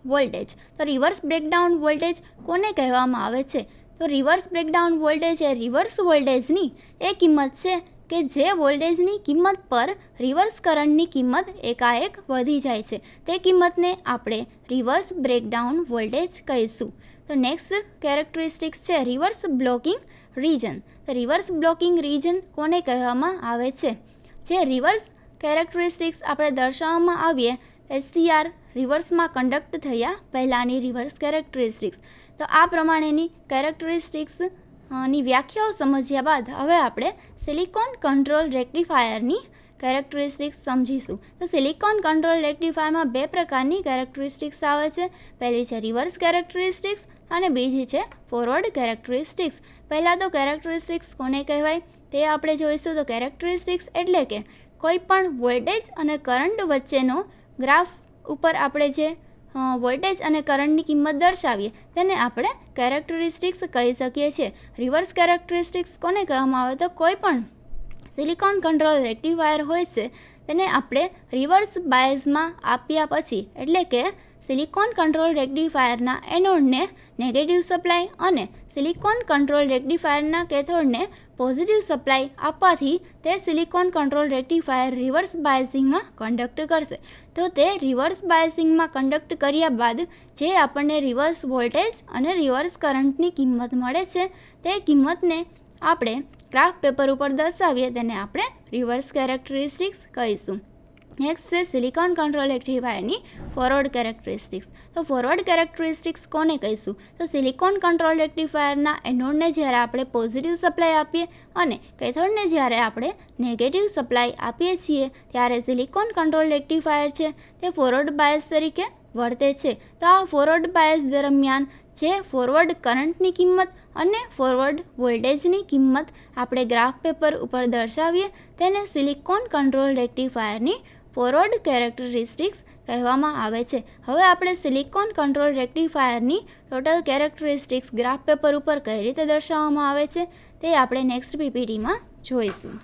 વોલ્ટેજ. તો રિવર્સ બ્રેકડાઉન વોલ્ટેજ કોને કહેવામાં આવે છે? તો રિવર્સ બ્રેકડાઉન વોલ્ટેજ એ રિવર્સ વોલ્ટેજની એ કિંમત છે કે જે વોલ્ટેજની કિંમત પર રિવર્સ કરંટની કિંમત એકાએક વધી જાય છે. તે કિંમતને આપણે રિવર્સ બ્રેકડાઉન વોલ્ટેજ કહીશું. તો નેક્સ્ટ કેરેક્ટરિસ્ટિક્સ છે રિવર્સ બ્લોકિંગ રીજન. તો રિવર્સ બ્લોકિંગ રીજન કોને કહેવામાં આવે છે? જે રિવર્સ કેરેક્ટરિસ્ટિક્સ આપણે દર્શાવવામાં આવીએ SCR રિવર્સમાં કન્ડક્ટ થયા પહેલાંની રિવર્સ કેરેક્ટરિસ્ટિક્સ. તો આ પ્રમાણેની કેરેક્ટરિસ્ટિક્સ ની વ્યાખ્યાઓ સમજ્યા બાદ હવે આપણે સિલિકોન કંટ્રોલ રેક્ટિફાયરની કેરેક્ટરિસ્ટિક્સ સમજીશું. તો સિલિકોન કંટ્રોલ રેક્ટિફાયરમાં 2 પ્રકારની કેરેક્ટરિસ્ટિક્સ આવે છે. પહેલી છે રિવર્સ કેરેક્ટરિસ્ટિક્સ અને બીજી છે ફોરવર્ડ કેરેક્ટરિસ્ટિક્સ. પહેલાં તો કેરેક્ટરિસ્ટિક્સ કોને કહેવાય તે આપણે જોઈશું. તો કેરેક્ટરિસ્ટિક્સ એટલે કે કોઈ પણ વોલ્ટેજ અને કરંટ વચ્ચેનો ગ્રાફ ઉપર આપણે જે વોલ્ટેજ અને કરંટની કિંમત દર્શાવીએ તેને આપણે કેરેક્ટરિસ્ટિક્સ કહી શકીએ છીએ. રિવર્સ કેરેક્ટરિસ્ટિક્સ કોને કહેવામાં આવે? તો કોઈ પણ સિલિકોન કંટ્રોલ રેક્ટિફાયર હોય છે તેને આપણે રિવર્સ બાયસમાં આપ્યા પછી, એટલે કે સિલિકોન કંટ્રોલ રેક્ટિફાયરના એનોડને નેગેટિવ સપ્લાય અને સિલિકોન કંટ્રોલ રેક્ટિફાયરના કેથોડને પોઝિટિવ સપ્લાય આપવાથી તે સિલિકોન કંટ્રોલ રેક્ટિફાયર રિવર્સ બાયસિંગમાં કન્ડક્ટ કરશે. તો તે રિવર્સ બાયસિંગમાં કન્ડક્ટ કર્યા બાદ જે આપણને રિવર્સ વોલ્ટેજ અને રિવર્સ કરંટની કિંમત મળે છે તે કિંમતને આપણે ગ્રાફ પેપર ઉપર દર્શાવીએ તેને આપણે રિવર્સ કેરેક્ટરિસ્ટિક્સ કહીશું. નેક્સ્ટ છે સિલિકોન કંટ્રોલ રેક્ટિફાયરની ફોરવર્ડ કેરેક્ટરિસ્ટિક્સ. તો ફોરવર્ડ કેરેક્ટરિસ્ટિક્સ કોને કહીશું? તો સિલિકોન કંટ્રોલ રેક્ટિફાયરના એનોડને જ્યારે આપણે પોઝિટિવ સપ્લાય આપીએ અને કેથોડને જ્યારે આપણે નેગેટિવ સપ્લાય આપીએ છીએ ત્યારે સિલિકોન કંટ્રોલ રેક્ટિફાયર છે તે ફોરવર્ડ બાયસ તરીકે વર્તે છે. તો આ ફોરવર્ડ બાયસ દરમિયાન જે ફોરવર્ડ કરંટની કિંમત અને ફોરવર્ડ વોલ્ટેજની કિંમત આપણે ગ્રાફ પેપર ઉપર દર્શાવીએ તેને સિલિકોન કંટ્રોલ રેક્ટિફાયરની ફોરવર્ડ કેરેક્ટરિસ્ટિક્સ કહેવામાં આવે છે. હવે આપણે સિલિકોન કંટ્રોલ રેક્ટિફાયરની ટોટલ કેરેક્ટરિસ્ટિક્સ ગ્રાફ પેપર ઉપર કઈ રીતે દર્શાવવામાં આવે છે તે આપણે નેક્સ્ટ PPTમાં જોઈશું.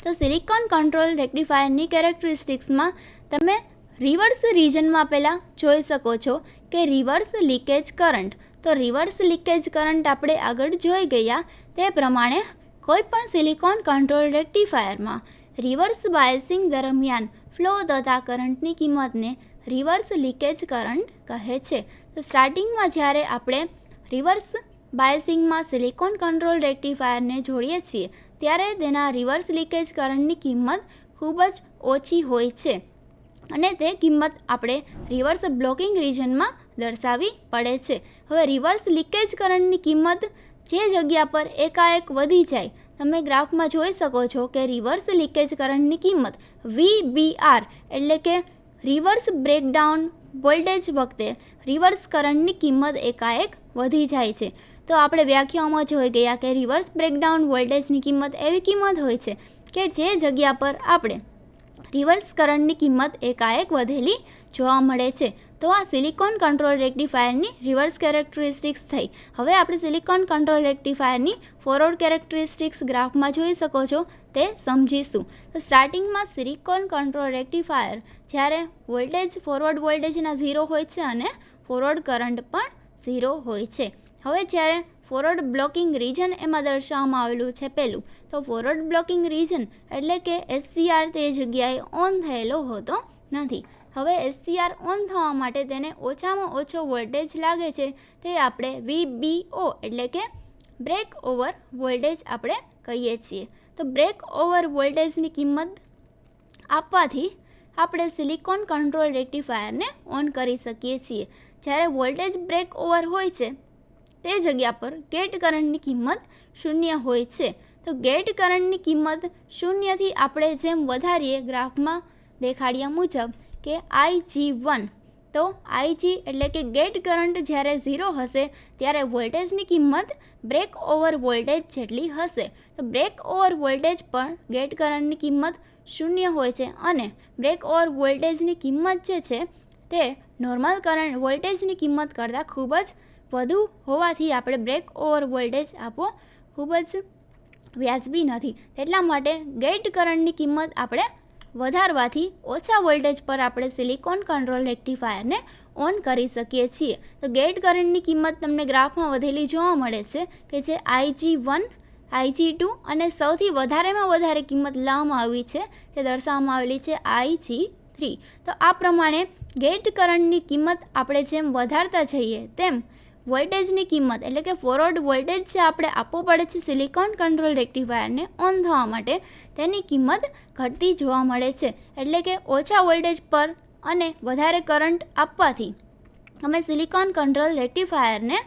તો સિલિકોન કંટ્રોલ રેક્ટિફાયરની કેરેક્ટરિસ્ટિક્સમાં તમે રિવર્સ રીજનમાં પહેલાં જોઈ શકો છો કે રિવર્સ લીકેજ કરંટ. તો રિવર્સ લીકેજ કરંટ આપણે આગળ જોઈ ગયા તે પ્રમાણે કોઈપણ સિલિકોન કંટ્રોલ રેક્ટિફાયરમાં રિવર્સ બાયસિંગ દરમિયાન ફ્લો થતા કરંટની કિંમતને રિવર્સ લીકેજ કરંટ કહે છે. તો સ્ટાર્ટિંગમાં જ્યારે આપણે રિવર્સ બાયસિંગમાં સિલિકોન કંટ્રોલ રેક્ટિફાયરને જોડીએ છીએ ત્યારે તેના રિવર્સ લીકેજ કરંટની કિંમત ખૂબ જ ઓછી હોય છે અને તે કિંમત આપણે રિવર્સ બ્લોકિંગ રીજનમાં દર્શાવવી પડે છે. હવે રિવર્સ લીકેજ કરંટની કિંમત જે જગ્યા પર એકાએક વધી જાય, તમે ગ્રાફમાં જોઈ શકો છો કે રિવર્સ લીકેજ કરંટની કિંમત VBR એટલે કે રિવર્સ બ્રેકડાઉન વોલ્ટેજ વખતે રિવર્સ કરંટની કિંમત એકાએક વધી જાય છે. તો આપણે વ્યાખ્યાઓમાં જોઈ ગયા કે રિવર્સ બ્રેકડાઉન વોલ્ટેજની કિંમત એવી કિંમત હોય છે કે જે જગ્યા પર આપણે રિવર્સ કરંટની કિંમત એકાએક વધેલી જોવા મળે છે. તો આ સિલિકોન કંટ્રોલ રેક્ટિફાયરની રિવર્સ કેરેક્ટરિસ્ટિક્સ થઈ. હવે આપણે સિલિકોન કંટ્રોલ રેક્ટિફાયરની ફોરવર્ડ કેરેક્ટરિસ્ટિક્સ ગ્રાફમાં જોઈ શકો છો તે સમજીશું. તો સ્ટાર્ટિંગમાં સિલિકોન કંટ્રોલ રેક્ટિફાયર જ્યારે વોલ્ટેજ ફોરવર્ડ વોલ્ટેજના 0 હોય છે અને ફોરવર્ડ કરંટ પણ 0 હોય છે. હવે જ્યારે ફોરવર્ડ બ્લોકિંગ રીજન એમાં દર્શાવવામાં આવેલું છે પહેલું, તો ફોરવર્ડ બ્લોકિંગ રીજન એટલે કે SCR તે જગ્યાએ ઓન થયેલો હોતો નથી. હવે SCR ઓન થવા માટે તેને ઓછામાં ઓછો વોલ્ટેજ લાગે છે તે આપણે VBO એટલે કે બ્રેક ઓવર વોલ્ટેજ આપણે કહીએ છીએ. તો બ્રેક ઓવર વોલ્ટેજની કિંમત આપવાથી આપણે સિલિકોન કંટ્રોલ રેક્ટિફાયરને ઓન કરી શકીએ છીએ. જ્યારે વોલ્ટેજ બ્રેક ઓવર હોય છે તે જગ્યા પર ગેટ કરંટની કિંમત 0 હોય છે. તો ગેટ કરંટની કિંમત 0થી આપણે જેમ વધારીએ ગ્રાફમાં દેખાડ્યા મુજબ કે IG1, તો IG એટલે કે ગેટ કરંટ જ્યારે 0 હશે ત્યારે વોલ્ટેજની કિંમત બ્રેક ઓવર વોલ્ટેજ જેટલી હશે. તો બ્રેક ઓવર વોલ્ટેજ પર ગેટ કરંટની કિંમત 0 હોય છે અને બ્રેક ઓવર વોલ્ટેજની કિંમત જે છે તે નોર્મલ કરંટ વોલ્ટેજની કિંમત કરતાં ખૂબ જ વધુ હોવાથી આપણે બ્રેક ઓવર વોલ્ટેજ આપવો ખૂબ જ વ્યાજબી નથી. એટલા માટે ગેટ કરંટની કિંમત આપણે વધારવાથી ઓછા વોલ્ટેજ પર આપણે સિલિકોન કંટ્રોલ રેક્ટિફાયરને ઓન કરી શકીએ છીએ. તો ગેટ કરંટની કિંમત તમને ગ્રાફમાં વધેલી જોવા મળે છે કે જે IG1, IG2 અને સૌથી વધારેમાં વધારે કિંમત લાવવામાં આવી છે જે દર્શાવવામાં આવેલી છે IG3. તો આ પ્રમાણે ગેટ કરંટની કિંમત આપણે જેમ વધારતા જઈએ તેમ વોલ્ટેજની કિંમત એટલે કે ફોરવર્ડ વોલ્ટેજ જે આપણે આપવો પડે છે સિલિકોન કંટ્રોલ રેક્ટિફાયરને ઓન થવા માટે તેની કિંમત ઘટતી જોવા મળે છે. એટલે કે ઓછા વોલ્ટેજ પર અને વધારે કરંટ આપવાથી તમે સિલિકોન કંટ્રોલ રેક્ટિફાયરને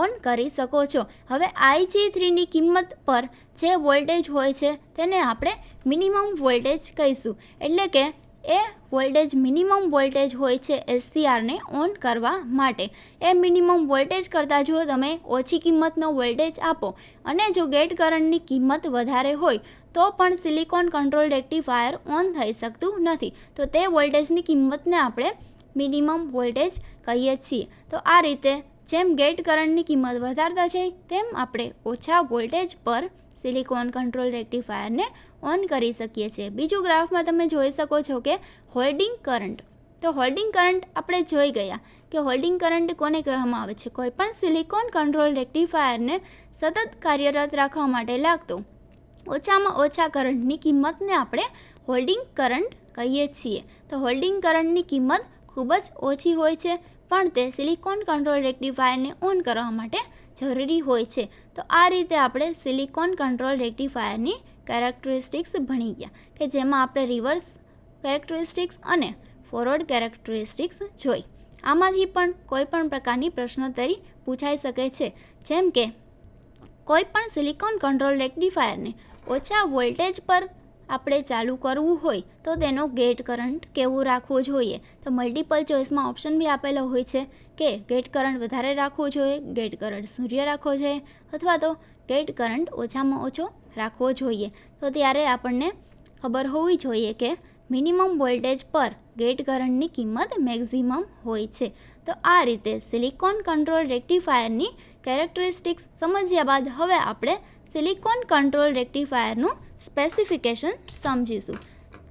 ઓન કરી શકો છો. હવે IG3ની કિંમત પર જે વોલ્ટેજ હોય છે તેને આપણે મિનિમમ વોલ્ટેજ કહીશું. એટલે કે એ વોલ્ટેજ મિનિમમ વોલ્ટેજ હોય છે SCRને ઓન કરવા માટે. એ મિનિમમ વોલ્ટેજ કરતાં જો તમે ઓછી કિંમતનો વોલ્ટેજ આપો અને જો ગેટ કરંટની કિંમત વધારે હોય તો પણ સિલિકોન કંટ્રોલ રેક્ટિફાયર ઓન થઈ શકતું નથી. તો તે વોલ્ટેજની કિંમતને આપણે મિનિમમ વોલ્ટેજ કહીએ છીએ. તો આ રીતે જેમ ગેટ કરંટની કિંમત વધારતા છે તેમ આપણે ઓછા વોલ્ટેજ પર સિલિકોન કંટ્રોલ રેક્ટિફાયરને ઓન કરી શકીએ છીએ. બીજું ગ્રાફમાં તમે જોઈ શકો છો કે હોલ્ડિંગ કરંટ. તો હોલ્ડિંગ કરંટ આપણે જોઈ ગયા કે હોલ્ડિંગ કરંટ કોને કહેવામાં આવે છે? કોઈ પણ સિલિકોન કંટ્રોલ રેક્ટિફાયરને સતત કાર્યરત રાખવા માટે લાગતો ઓછામાં ઓછા કરંટની કિંમતને આપણે હોલ્ડિંગ કરંટ કહીએ છીએ. તો હોલ્ડિંગ કરંટની કિંમત ખૂબ જ ઓછી હોય છે પણ તે સિલિકોન કંટ્રોલ રેક્ટિફાયરને ઓન કરવા માટે જરૂરી હોય છે. તો આ રીતે આપણે સિલિકોન કંટ્રોલ રેક્ટિફાયરની કેરેક્ટરિસ્ટિક્સ ભણી ગયા કે જેમાં આપણે રિવર્સ કેરેક્ટરિસ્ટિક્સ અને ફોરવર્ડ કેરેક્ટરિસ્ટિક્સ જોઈ. આમાંથી પણ કોઈ પણ પ્રકારની પ્રશ્નોત્તરી પૂછાઈ શકે છે. જેમ કે કોઈ પણ સિલિકોન કંટ્રોલ રેક્ટિફાયરને ઓછા વોલ્ટેજ પર આપણે ચાલુ કરવું હોય તો તેનો ગેટ કરંટ કેવું રાખવો જોઈએ? તો મલ્ટિપલ ચોઇસમાં ઓપ્શન બી આપેલો હોય છે કે ગેટ કરંટ વધારે રાખવો જોઈએ, ગેટ કરંટ 0 રાખવો જોઈએ અથવા તો ગેટ કરંટ ઓછામાં ઓછો રાખવો જોઈએ. તો ત્યારે આપણને ખબર હોવી જોઈએ કે મિનિમમ વોલ્ટેજ પર ગેટ કરંટની કિંમત મેક્સિમમ હોય છે. તો આ રીતે સિલિકોન કંટ્રોલ રેક્ટિફાયરની કેરેક્ટરિસ્ટિક્સ સમજ્યા બાદ હવે આપણે સિલિકોન કંટ્રોલ રેક્ટિફાયરનું સ્પેસિફિકેશન સમજીશું.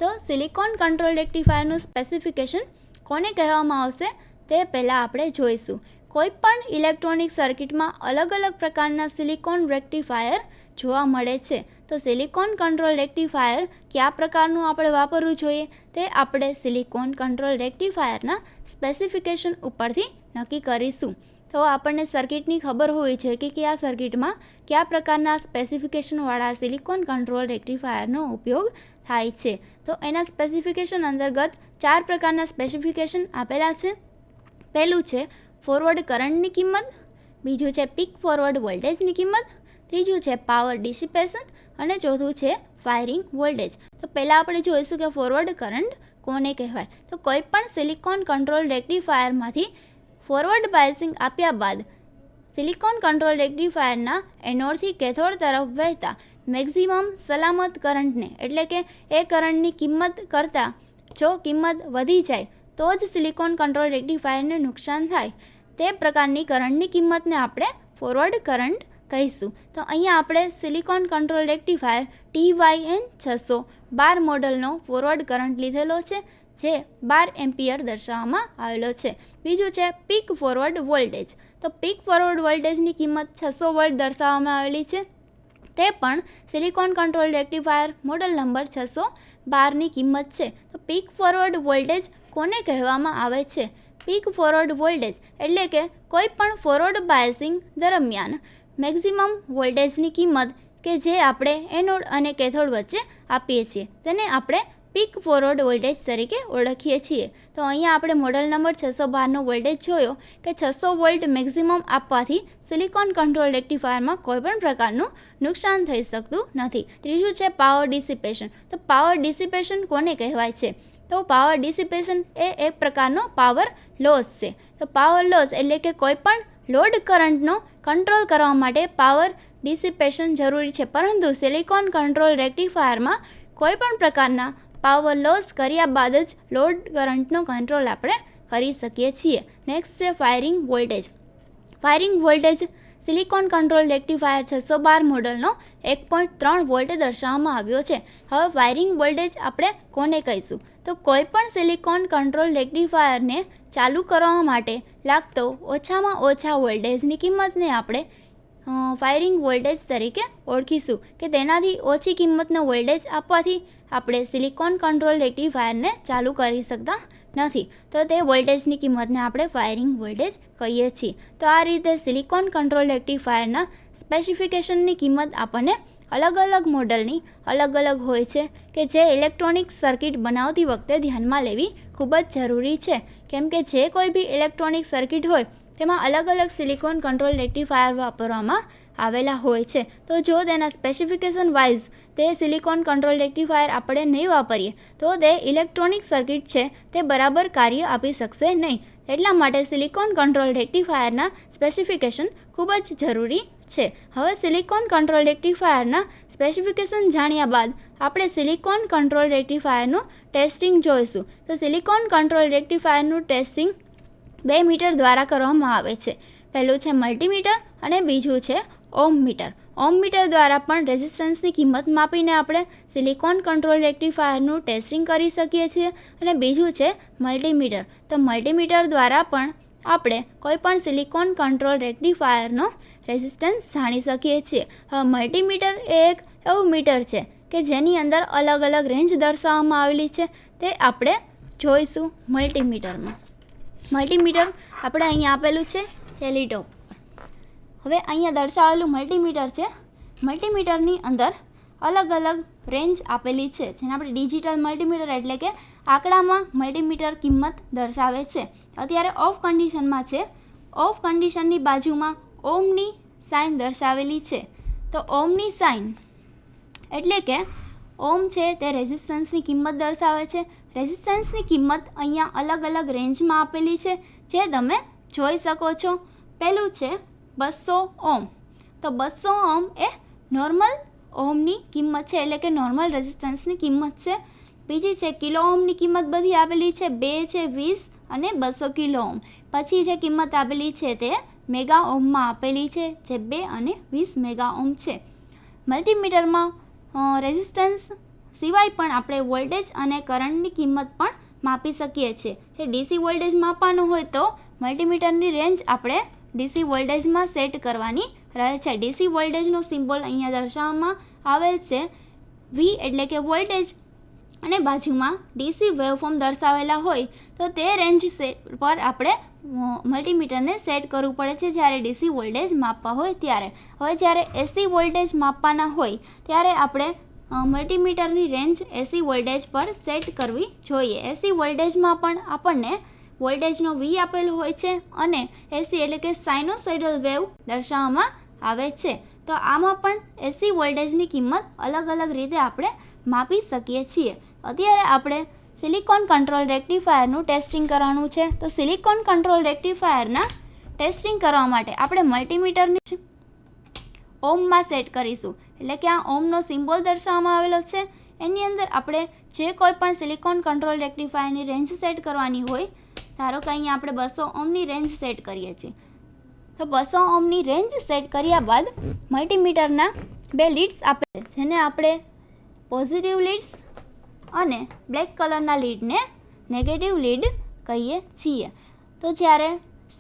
તો સિલિકોન કંટ્રોલ રેક્ટિફાયરનું સ્પેસિફિકેશન કોને કહેવામાં આવશે તે પહેલાં આપણે જોઈશું. કોઈ પણ ઇલેક્ટ્રોનિક સર્કિટમાં અલગ અલગ પ્રકારના સિલિકોન રેક્ટિફાયર જોવા મળે છે. તો સિલિકોન કંટ્રોલ રેક્ટિફાયર કયા પ્રકારનું આપણે વાપરવું જોઈએ તે આપણે સિલિકોન કંટ્રોલ રેક્ટિફાયરના સ્પેસિફિકેશન ઉપરથી નક્કી કરીશું. તો આપણને સર્કિટની ખબર હોવી જોઈએ કે કયા સર્કિટમાં કયા પ્રકારના સ્પેસિફિકેશનવાળા સિલિકોન કંટ્રોલ રેક્ટિફાયરનો ઉપયોગ થાય છે. તો એના સ્પેસિફિકેશન અંતર્ગત 4 પ્રકારના સ્પેસિફિકેશન આપેલા છે. પહેલું છે ફોરવર્ડ કરંટની કિંમત, બીજું છે પીક ફોરવર્ડ વોલ્ટેજની કિંમત, ત્રીજું છે પાવર ડિસિપેશન અને ચોથું છે ફાયરિંગ વોલ્ટેજ. તો પહેલાં આપણે જોઈશું કે ફોરવર્ડ કરંટ કોને કહેવાય. તો કોઈ પણ સિલિકોન કંટ્રોલ રેક્ટિફાયરમાંથી ફોરવર્ડ બાયસિંગ આપ્યા બાદ સિલિકોન કંટ્રોલ રેક્ટિફાયરના એનોડથી કેથોડ તરફ વહેતા મેક્સિમમ સલામત કરંટને, એટલે કે એ કરંટની કિંમત કરતાં જો કિંમત વધી જાય તો જ સિલિકોન કંટ્રોલ રેક્ટિફાયરને નુકસાન થાય, તે પ્રકારની કરંટની કિંમતને આપણે ફોરવર્ડ કરંટ કહીશું. તો અહીંયા આપણે સિલિકોન કંટ્રોલ રેક્ટિફાયર TYN612 મોડલનો ફોરવર્ડ કરંટ લીધેલો છે, જે 12 એમ્પિયર દર્શાવવામાં આવેલો છે. બીજું છે પીક ફોરવર્ડ વોલ્ટેજ. તો પીક ફોરવર્ડ વોલ્ટેજની કિંમત 600 વોલ્ટ દર્શાવવામાં આવેલી છે. તે પણ silicon control rectifier model number 612ની કિંમત છે. તો પીક ફોરવર્ડ વોલ્ટેજ કોને કહેવામાં આવે છે? પીક ફોરવર્ડ વોલ્ટેજ એટલે કે કોઈ પણ ફોરવર્ડ બાયસિંગ દરમિયાન મેક્સિમમ વોલ્ટેજની કિંમત કે જે આપણે એનોડ અને કેથોડ વચ્ચે આપીએ છીએ તેને આપણે પીક ફોરવર્ડ વોલ્ટેજ તરીકે ઓળખીએ છીએ. તો અહીંયા આપણે મોડલ નંબર 612નો વોલ્ટેજ જોયો કે 600 વોલ્ટ મેક્સિમમ આપવાથી સિલિકોન કંટ્રોલ રેક્ટિફાયરમાં કોઈપણ પ્રકારનું નુકસાન થઈ શકતું નથી. ત્રીજું છે પાવર ડિસિપેશન. તો પાવર ડિસિપેશન કોને કહેવાય છે? તો પાવર ડિસિપેશન એ એક પ્રકારનો પાવર લોસ છે. તો પાવર લોસ એટલે કે કોઈપણ લોડ કરંટનો કંટ્રોલ કરવા માટે પાવર ડિસિપેશન જરૂરી છે, પરંતુ સિલિકોન કંટ્રોલ રેક્ટિફાયરમાં કોઈપણ પ્રકારના પાવર લોસ કર્યા બાદ જ લોડ કરંટનો કંટ્રોલ આપણે કરી શકીએ છીએ. નેક્સ્ટ છે firing voltage. Firing voltage silicon control rectifier 612 મોડલનો 1.3 volt દર્શાવવામાં આવ્યો છે. હવે ફાયરિંગ વોલ્ટેજ આપણે કોને કહીશું? તો કોઈપણ સિલિકોન કંટ્રોલ રેક્ટિફાયરને ચાલુ કરવા માટે લાગતો ઓછામાં ઓછા વોલ્ટેજની કિંમતને આપણે ફાયરિંગ વોલ્ટેજ તરીકે ઓળખીશું, કે તેનાથી ઓછી કિંમતનો વોલ્ટેજ આપવાથી આપણે સિલિકોન કંટ્રોલ રેક્ટિફાયરને ચાલુ કરી શકતા નથી. તો તે વોલ્ટેજની કિંમતને આપણે ફાયરિંગ વોલ્ટેજ કહીએ છીએ. તો આ રીતે સિલિકોન કંટ્રોલ રેક્ટિફાયરના સ્પેસિફિકેશનની કિંમત આપણને અલગ અલગ મોડલની અલગ અલગ હોય છે, કે જે ઇલેક્ટ્રોનિક સર્કિટ બનાવતી વખતે ધ્યાનમાં લેવી ખૂબ જ જરૂરી છે. કેમ કે જે કોઈ બી ઇલેક્ટ્રોનિક સર્કિટ હોય તેમાં અલગ અલગ સિલિકોન કંટ્રોલ રેક્ટિફાયર વાપરવામાં આવેલા હોય છે. તો જો તેના સ્પેસિફિકેશન વાઇઝ તે સિલિકોન કંટ્રોલ રેક્ટિફાયર આપણે નહીં વાપરીએ તો તે ઇલેક્ટ્રોનિક સર્કિટ છે તે બરાબર કાર્ય આપી શકશે નહીં. એટલા માટે સિલિકોન કંટ્રોલ રેક્ટિફાયરના સ્પેસિફિકેશન ખૂબ જ જરૂરી છે. હવે સિલિકોન કંટ્રોલ રેક્ટિફાયરના સ્પેસિફિકેશન જાણ્યા બાદ આપણે સિલિકોન કંટ્રોલ રેક્ટિફાયરનું ટેસ્ટિંગ જોઈશું. તો સિલિકોન કંટ્રોલ રેક્ટિફાયરનું ટેસ્ટિંગ 2 મીટર દ્વારા કરવામાં આવે છે. પહેલું છે મલ્ટીમીટર અને બીજું છે ઓમ મીટર. ઓમ મીટર દ્વારા પણ રેઝિસ્ટન્સની કિંમત માપીને આપણે સિલિકોન કંટ્રોલ રેક્ટિફાયરનું ટેસ્ટિંગ કરી શકીએ છીએ. અને બીજું છે મલ્ટીમીટર. તો મલ્ટીમીટર દ્વારા પણ આપણે કોઈપણ સિલિકોન કંટ્રોલ રેક્ટિફાયરનો રેઝિસ્ટન્સ જાણી શકીએ છીએ. હવે મલ્ટીમીટર એ એક એવું મીટર છે કે જેની અંદર અલગ અલગ રેન્જ દર્શાવવામાં આવેલી છે, તે આપણે જોઈશું મલ્ટીમીટરમાં. મલ્ટીમીટર આપણે અહીંયા આપેલું છે ટેલીટોપ પર. હવે અહીંયા દર્શાવેલું મલ્ટીમીટર છે. મલ્ટીમીટરની અંદર અલગ અલગ રેન્જ આપેલી છે, જેને આપણે ડિજિટલ મલ્ટીમીટર એટલે કે આંકડામાં મલ્ટીમીટર કિંમત દર્શાવે છે. અત્યારે ઓફ કન્ડિશનમાં છે. ઓફ કન્ડિશનની બાજુમાં ઓમની સાઇન દર્શાવેલી છે. તો ઓમની સાઇન એટલે કે ઓમ છે તે રેઝિસ્ટન્સની કિંમત દર્શાવે છે. રેઝિસ્ટન્સની કિંમત અહીંયા અલગ અલગ રેન્જમાં આપેલી છે, જે તમે જોઈ શકો છો. પહેલું છે 200 ઓમ. તો 200 ઓમ એ નોર્મલ ઓમની કિંમત છે, એટલે કે નોર્મલ રેઝિસ્ટન્સની કિંમત છે. બીજી છે કિલો ઓમની કિંમત બધી આપેલી છે, 2 છે 20 અને 200 કિલો ઓમ. પછી જે કિંમત આપેલી છે તે મેગા ઓમમાં આપેલી છે, જે 2 અને 20 મેગા ઓમ છે. મલ્ટીમીટરમાં રેઝિસ્ટન્સ સિવાય પણ આપણે વોલ્ટેજ અને કરંટની કિંમત પણ માપી શકીએ છીએ. જે ડીસી વોલ્ટેજ માપવાનું હોય તો મલ્ટીમીટરની રેન્જ આપણે ડીસી વોલ્ટેજમાં સેટ કરવાની રહે છે. ડીસી વોલ્ટેજનો સિમ્બોલ અહીંયા દર્શાવવામાં આવેલ છે વી એટલે કે વોલ્ટેજ, અને બાજુમાં ડીસી વેવફોર્મ દર્શાવેલા હોય તો તે રેન્જ પર આપણે મલ્ટીમીટરને સેટ કરવું પડે છે જ્યારે ડીસી વોલ્ટેજ માપવા હોય ત્યારે. હવે જ્યારે એસી વોલ્ટેજ માપવાના હોય ત્યારે આપણે મલ્ટીમીટરની રેન્જ એસી વોલ્ટેજ પર સેટ કરવી જોઈએ. એસી વોલ્ટેજમાં પણ આપણને વોલ્ટેજનો વી આપેલો હોય છે અને એસી એટલે કે સાઇનોસોઇડલ વેવ દર્શાવવામાં આવે છે. તો આમાં પણ એસી વોલ્ટેજની કિંમત અલગ અલગ રીતે આપણે માપી શકીએ છીએ. અત્યારે આપણે સિલિકોન કંટ્રોલ રેક્ટિફાયરનું ટેસ્ટિંગ કરવાનું છે. તો સિલિકોન કંટ્રોલ રેક્ટિફાયરના ટેસ્ટિંગ કરવા માટે આપણે મલ્ટીમીટરને ઓમમાં સેટ કરીશું. એટલે કે આ ઓમનો સિમ્બોલ દર્શાવવામાં આવેલો છે. એની અંદર આપણે જે કોઈ પણ સિલિકોન કંટ્રોલ રેક્ટિફાયરની રેન્જ સેટ કરવાની હોય, ધારો કે અહીંયા આપણે 200 ઓમની રેન્જ સેટ કરીએ છીએ. તો 200 ઓમની રેન્જ સેટ કર્યા બાદ મલ્ટીમીટરના 2 લીડ્સ આપે, જેને આપણે પોઝિટિવ લીડ્સ અને બ્લેક કલરના લીડને નેગેટિવ લીડ કહીએ છીએ. તો જ્યારે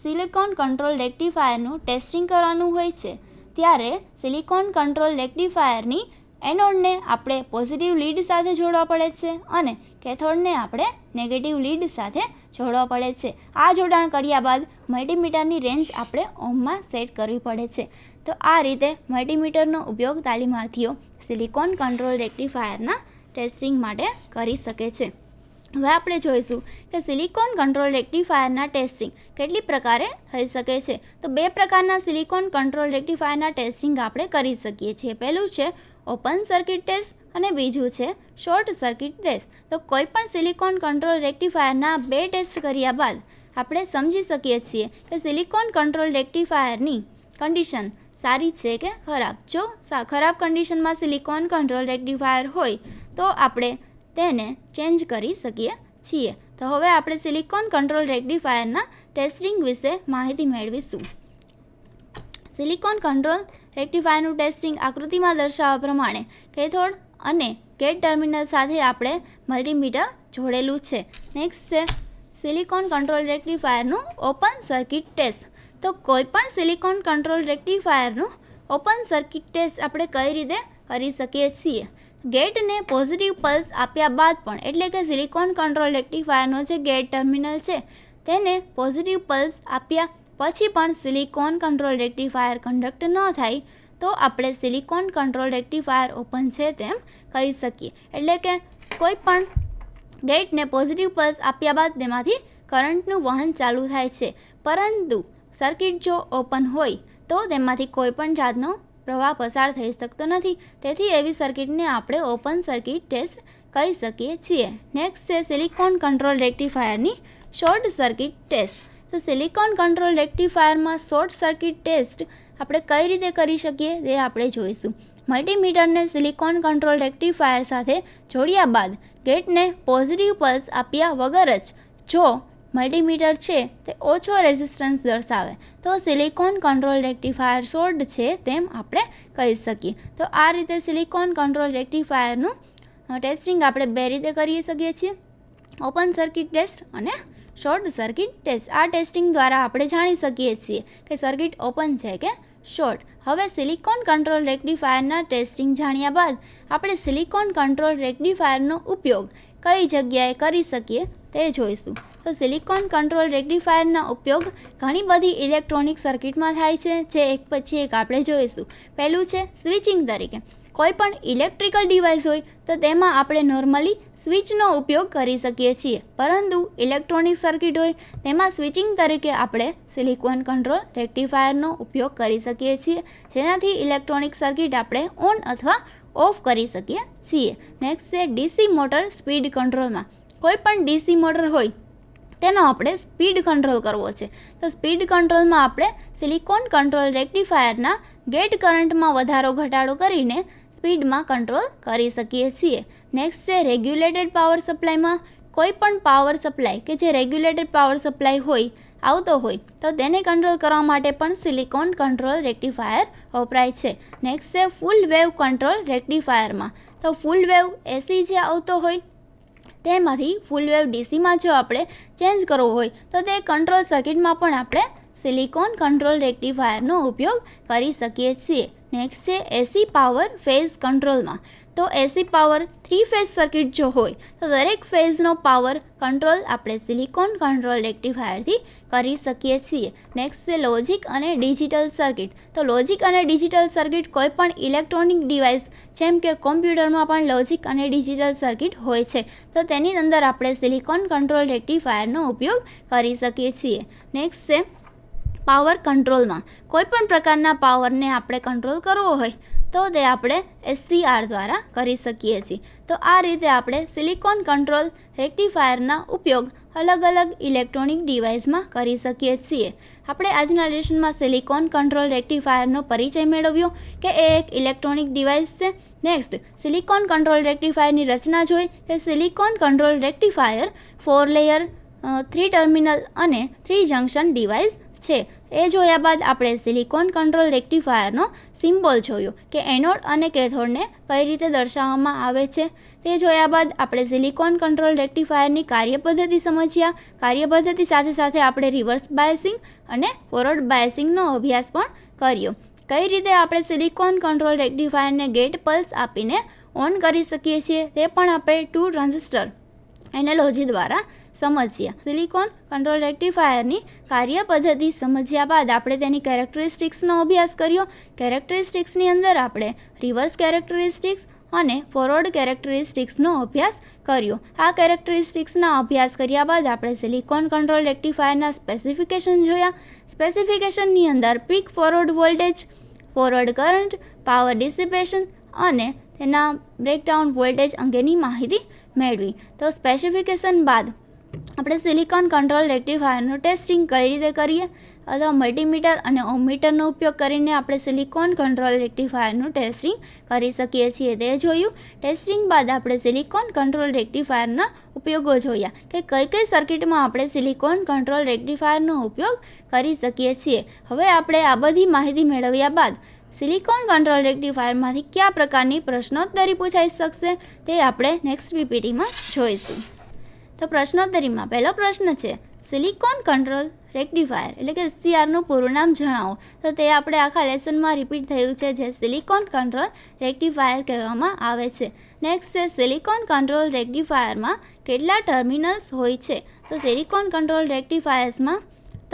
સિલિકોન કંટ્રોલ રેક્ટિફાયરનું ટેસ્ટિંગ કરવાનું હોય છે, ત્યારે સિલિકોન કંટ્રોલ રેક્ટિફાયરની એનોડને આપણે પોઝિટિવ લીડ સાથે જોડવા પડે છે અને કેથોડને આપણે નેગેટિવ લીડ સાથે જોડવા પડે છે. આ જોડાણ કર્યા બાદ મલ્ટીમીટરની રેન્જ આપણે ઓમમાં સેટ કરવી પડે છે. તો આ રીતે મલ્ટીમીટરનો ઉપયોગ તાલીમાર્થીઓ સિલિકોન કંટ્રોલ રેક્ટિફાયરના ટેસ્ટિંગ માટે કરી શકે છે. હવે આપણે જોઈશું કે સિલિકોન કંટ્રોલ રેક્ટિફાયરના ટેસ્ટિંગ કેટલી પ્રકારે થઈ શકે છે. તો 2 પ્રકારના સિલિકોન કંટ્રોલ રેક્ટિફાયરના ટેસ્ટિંગ આપણે કરી શકીએ છીએ. પહેલું છે ઓપન સર્કિટ ટેસ્ટ અને બીજું છે શોર્ટ સર્કિટ ટેસ્ટ. તો કોઈ પણ સિલિકોન કંટ્રોલ રેક્ટિફાયરના 2 ટેસ્ટ કર્યા બાદ આપણે સમજી શકીએ છીએ કે સિલિકોન કંટ્રોલ રેક્ટિફાયરની કન્ડિશન સારી છે કે ખરાબ. જો ખરાબ કન્ડિશનમાં સિલિકોન કંટ્રોલ રેક્ટિફાયર હોય તો આપણે તેને ચેન્જ કરી શકીએ છીએ. તો હવે આપણે સિલિકોન કંટ્રોલ રેક્ટિફાયરના ટેસ્ટિંગ વિશે માહિતી મેળવીશું. સિલિકોન કંટ્રોલ રેક્ટિફાયરનું ટેસ્ટિંગ આકૃતિમાં દર્શાવ્યા પ્રમાણે કેથોડ અને ગેટ ટર્મિનલ સાથે આપણે મલ્ટીમીટર જોડેલું છે. નેક્સ્ટ છે સિલિકોન કંટ્રોલ રેક્ટિફાયરનું ઓપન સર્કિટ ટેસ્ટ. તો કોઈપણ સિલિકોન કંટ્રોલ રેક્ટિફાયરનું ઓપન સર્કિટ ટેસ્ટ આપણે કઈ રીતે કરી શકીએ છીએ. ગેટને પોઝિટિવ પલ્સ આપ્યા બાદ પણ, એટલે કે સિલિકોન કંટ્રોલ રેક્ટિફાયરનો જે ગેટ ટર્મિનલ છે તેને પોઝિટિવ પલ્સ આપ્યા પછી પણ સિલિકોન કંટ્રોલ રેક્ટિફાયર કન્ડક્ટ ન થાય તો આપણે સિલિકોન કંટ્રોલ રેક્ટિફાયર ઓપન છે તેમ કહી શકીએ. એટલે કે કોઈ પણ ગેટને પોઝિટિવ પલ્સ આપ્યા બાદ તેમાંથી કરંટનું વહન ચાલુ થાય છે, પરંતુ સર્કિટ જો ઓપન હોય તો તેમાંથી કોઈ પણ જાતનો પ્રવાહ પસાર થઈ શકતો નથી. તેથી એવી સર્કિટને આપણે ઓપન સર્કિટ ટેસ્ટ કહી શકીએ છીએ. નેક્સ્ટ છે સિલિકોન કંટ્રોલ રેક્ટિફાયરની શોર્ટ સર્કિટ ટેસ્ટ. તો સિલિકોન કંટ્રોલ રેક્ટિફાયરમાં શોર્ટ સર્કિટ ટેસ્ટ આપણે કઈ રીતે કરી શકીએ તે આપણે જોઈશું. મલ્ટીમીટરને સિલિકોન કંટ્રોલ રેક્ટિફાયર સાથે જોડ્યા બાદ ગેટને પોઝિટિવ પલ્સ આપ્યા વગર જ જો મલ્ટીમીટર છે તે ઓછો રેઝિસ્ટન્સ દર્શાવે તો સિલિકોન કંટ્રોલ રેક્ટિફાયર શોર્ટ છે તેમ આપણે કહી શકીએ. તો આ રીતે સિલિકોન કંટ્રોલ રેક્ટિફાયરનું ટેસ્ટિંગ આપણે 2 રીતે કરી શકીએ છીએ, ઓપન સર્કિટ ટેસ્ટ અને શોર્ટ સર્કિટ ટેસ્ટ. આ ટેસ્ટિંગ દ્વારા આપણે જાણી શકીએ છીએ કે સર્કિટ ઓપન છે કે શોર્ટ. હવે સિલિકોન કંટ્રોલ રેક્ટિફાયરના ટેસ્ટિંગ જાણ્યા બાદ આપણે સિલિકોન કંટ્રોલ રેક્ટિફાયરનો ઉપયોગ કઈ જગ્યાએ કરી શકીએ તે જોઈશું. તો સિલિકોન કંટ્રોલ રેક્ટિફાયરના ઉપયોગ ઘણી બધી ઇલેક્ટ્રોનિક સર્કિટમાં થાય છે, જે એક પછી એક આપણે જોઈશું. પહેલું છે સ્વિચિંગ તરીકે. કોઈ પણ ઇલેક્ટ્રિકલ ડિવાઇસ હોય તો તેમાં આપણે નોર્મલી સ્વિચનો ઉપયોગ કરી શકીએ છીએ, પરંતુ ઇલેક્ટ્રોનિક સર્કિટ હોય તેમાં સ્વિચિંગ તરીકે આપણે સિલિકોન કંટ્રોલ રેક્ટિફાયરનો ઉપયોગ કરી શકીએ છીએ, જેનાથી ઇલેક્ટ્રોનિક સર્કિટ આપણે ઓન અથવા ઓફ કરી શકીએ છીએ. નેક્સ્ટ છે ડીસી મોટર સ્પીડ કંટ્રોલમાં. કોઈ પણ ડીસી મોટર હોય તેનો આપણે સ્પીડ કંટ્રોલ કરવો છે. તો સ્પીડ કંટ્રોલમાં આપણે સિલિકોન કંટ્રોલ રેક્ટિફાયરના ગેટ કરંટમાં વધારો ઘટાડો કરીને સ્પીડમાં કંટ્રોલ કરી શકીએ છીએ. નેક્સ્ટ છે રેગ્યુલેટેડ પાવર સપ્લાયમાં. કોઈ પણ પાવર સપ્લાય કે જે રેગ્યુલેટેડ પાવર સપ્લાય હોય આવતો હોય તો તેને કંટ્રોલ કરવા માટે પણ સિલિકોન કંટ્રોલ રેક્ટિફાયર વપરાય છે. નેક્સ્ટ છે ફૂલ વેવ કંટ્રોલ રેક્ટિફાયરમાં. તો ફૂલ વેવ એસી જે આવતો હોય તેમાંથી ફૂલ વેવ ડીસીમાં જો આપણે ચેન્જ કરવો હોય તો તે કંટ્રોલ સર્કિટમાં પણ આપણે સિલિકોન કંટ્રોલ રેક્ટિફાયરનો ઉપયોગ કરી શકીએ છીએ. નેક્સ્ટ છે એસી પાવર ફેઝ કંટ્રોલમાં. તો એસી પાવર 3 ફેઝ સર્કિટ જો હોય તો દરેક ફેઝનો પાવર કંટ્રોલ આપણે સિલિકોન કંટ્રોલ રેક્ટિફાયરથી કરી શકીએ છીએ. નેક્સ્ટ છે લોજિક અને ડિજિટલ સર્કિટ. તો લોજિક અને ડિજિટલ સર્કિટ કોઈ પણ ઇલેક્ટ્રોનિક ડિવાઇસ જેમ કે કોમ્પ્યુટરમાં પણ લોજિક અને ડિજિટલ સર્કિટ હોય છે, તો તેની અંદર આપણે સિલિકોન કંટ્રોલ રેક્ટિફાયરનો ઉપયોગ કરી શકીએ છીએ. નેક્સ્ટ છે પાવર કંટ્રોલમાં કોઈપણ પ્રકારના પાવરને આપણે કંટ્રોલ કરવો હોય તો તે આપણે SCR દ્વારા કરી શકીએ છીએ. તો આ રીતે આપણે સિલિકોન કંટ્રોલ રેક્ટિફાયરના ઉપયોગ અલગ અલગ ઇલેક્ટ્રોનિક ડિવાઇસમાં કરી શકીએ છીએ. આપણે આજના લેસનમાં સિલિકોન કંટ્રોલ રેક્ટિફાયરનો પરિચય મેળવ્યો કે એ એક ઇલેક્ટ્રોનિક ડિવાઇસ છે. નેક્સ્ટ સિલિકોન કંટ્રોલ રેક્ટિફાયરની રચના જોઈ કે silicon control rectifier 4 layer 3 terminal અને 3 જંક્શન ડિવાઇસ છે. એ જોયા બાદ આપણે સિલિકોન કંટ્રોલ રેક્ટિફાયરનો સિમ્બોલ જોયો કે એનોડ અને કેથોડને કઈ રીતે દર્શાવવામાં આવે છે. તે જોયા બાદ આપણે સિલિકોન કંટ્રોલ રેક્ટિફાયરની કાર્યપદ્ધતિ સમજ્યા. કાર્યપદ્ધતિ સાથે સાથે આપણે રિવર્સ બાયસિંગ અને ફોરવર્ડ બાયસિંગનો અભ્યાસ પણ કર્યો. કઈ રીતે આપણે સિલિકોન કંટ્રોલ રેક્ટિફાયરને ગેટ પલ્સ આપીને ઓન કરી શકીએ છીએ તે પણ આપણે 2 ટ્રાન્ઝિસ્ટર એનાલોજી દ્વારા સમજ્યા. સિલિકોન કંટ્રોલ રેક્ટિફાયરની કાર્યપદ્ધતિ સમજ્યા બાદ આપણે તેની કેરેક્ટરિસ્ટિક્સનો અભ્યાસ કર્યો. કેરેક્ટરિસ્ટિક્સની અંદર આપણે રિવર્સ કેરેક્ટરિસ્ટિક્સ અને ફોરવર્ડ કેરેક્ટરિસ્ટિક્સનો અભ્યાસ કર્યો. આ કેરેક્ટરિસ્ટિક્સના અભ્યાસ કર્યા બાદ આપણે સિલિકોન કંટ્રોલ રેક્ટિફાયરના સ્પેસિફિકેશન જોયા. સ્પેસિફિકેશનની અંદર peak forward voltage, forward current, power dissipation અને તેના બ્રેકડાઉન વોલ્ટેજ અંગેની માહિતી મેળવી. તો સ્પેસિફિકેશન બાદ આપણે સિલિકોન કંટ્રોલ રેક્ટિફાયરનું ટેસ્ટિંગ કઈ રીતે કરીએ અથવા મલ્ટીમીટર અને ઓહમમીટરનો ઉપયોગ કરીને આપણે સિલિકોન કંટ્રોલ રેક્ટિફાયરનું ટેસ્ટિંગ કરી શકીએ છીએ તે જોયું. ટેસ્ટિંગ બાદ આપણે સિલિકોન કંટ્રોલ રેક્ટિફાયરના ઉપયોગો જોયા કે કઈ કઈ સર્કિટમાં આપણે સિલિકોન કંટ્રોલ રેક્ટિફાયરનો ઉપયોગ કરી શકીએ છીએ. હવે આપણે આ બધી માહિતી મેળવ્યા બાદ સિલિકોન કંટ્રોલ રેક્ટિફાયરમાંથી કયા પ્રકારની પ્રશ્નોત્તરી પૂછાઈ શકશે તે આપણે નેક્સ્ટ PPTમાં જોઈશું. તો પ્રશ્નોત્તરીમાં પહેલો પ્રશ્ન છે સિલિકોન કંટ્રોલ રેક્ટિફાયર એટલે કે SCRનું પૂરું નામ જણાવો. તો તે આપણે આખા લેસનમાં રિપીટ થયું છે જે સિલિકોન કંટ્રોલ રેક્ટિફાયર કહેવામાં આવે છે. નેક્સ્ટ છે સિલિકોન કંટ્રોલ રેક્ટિફાયરમાં કેટલા ટર્મિનલ્સ હોય છે. તો સિલિકોન કંટ્રોલ રેક્ટિફાયર્સમાં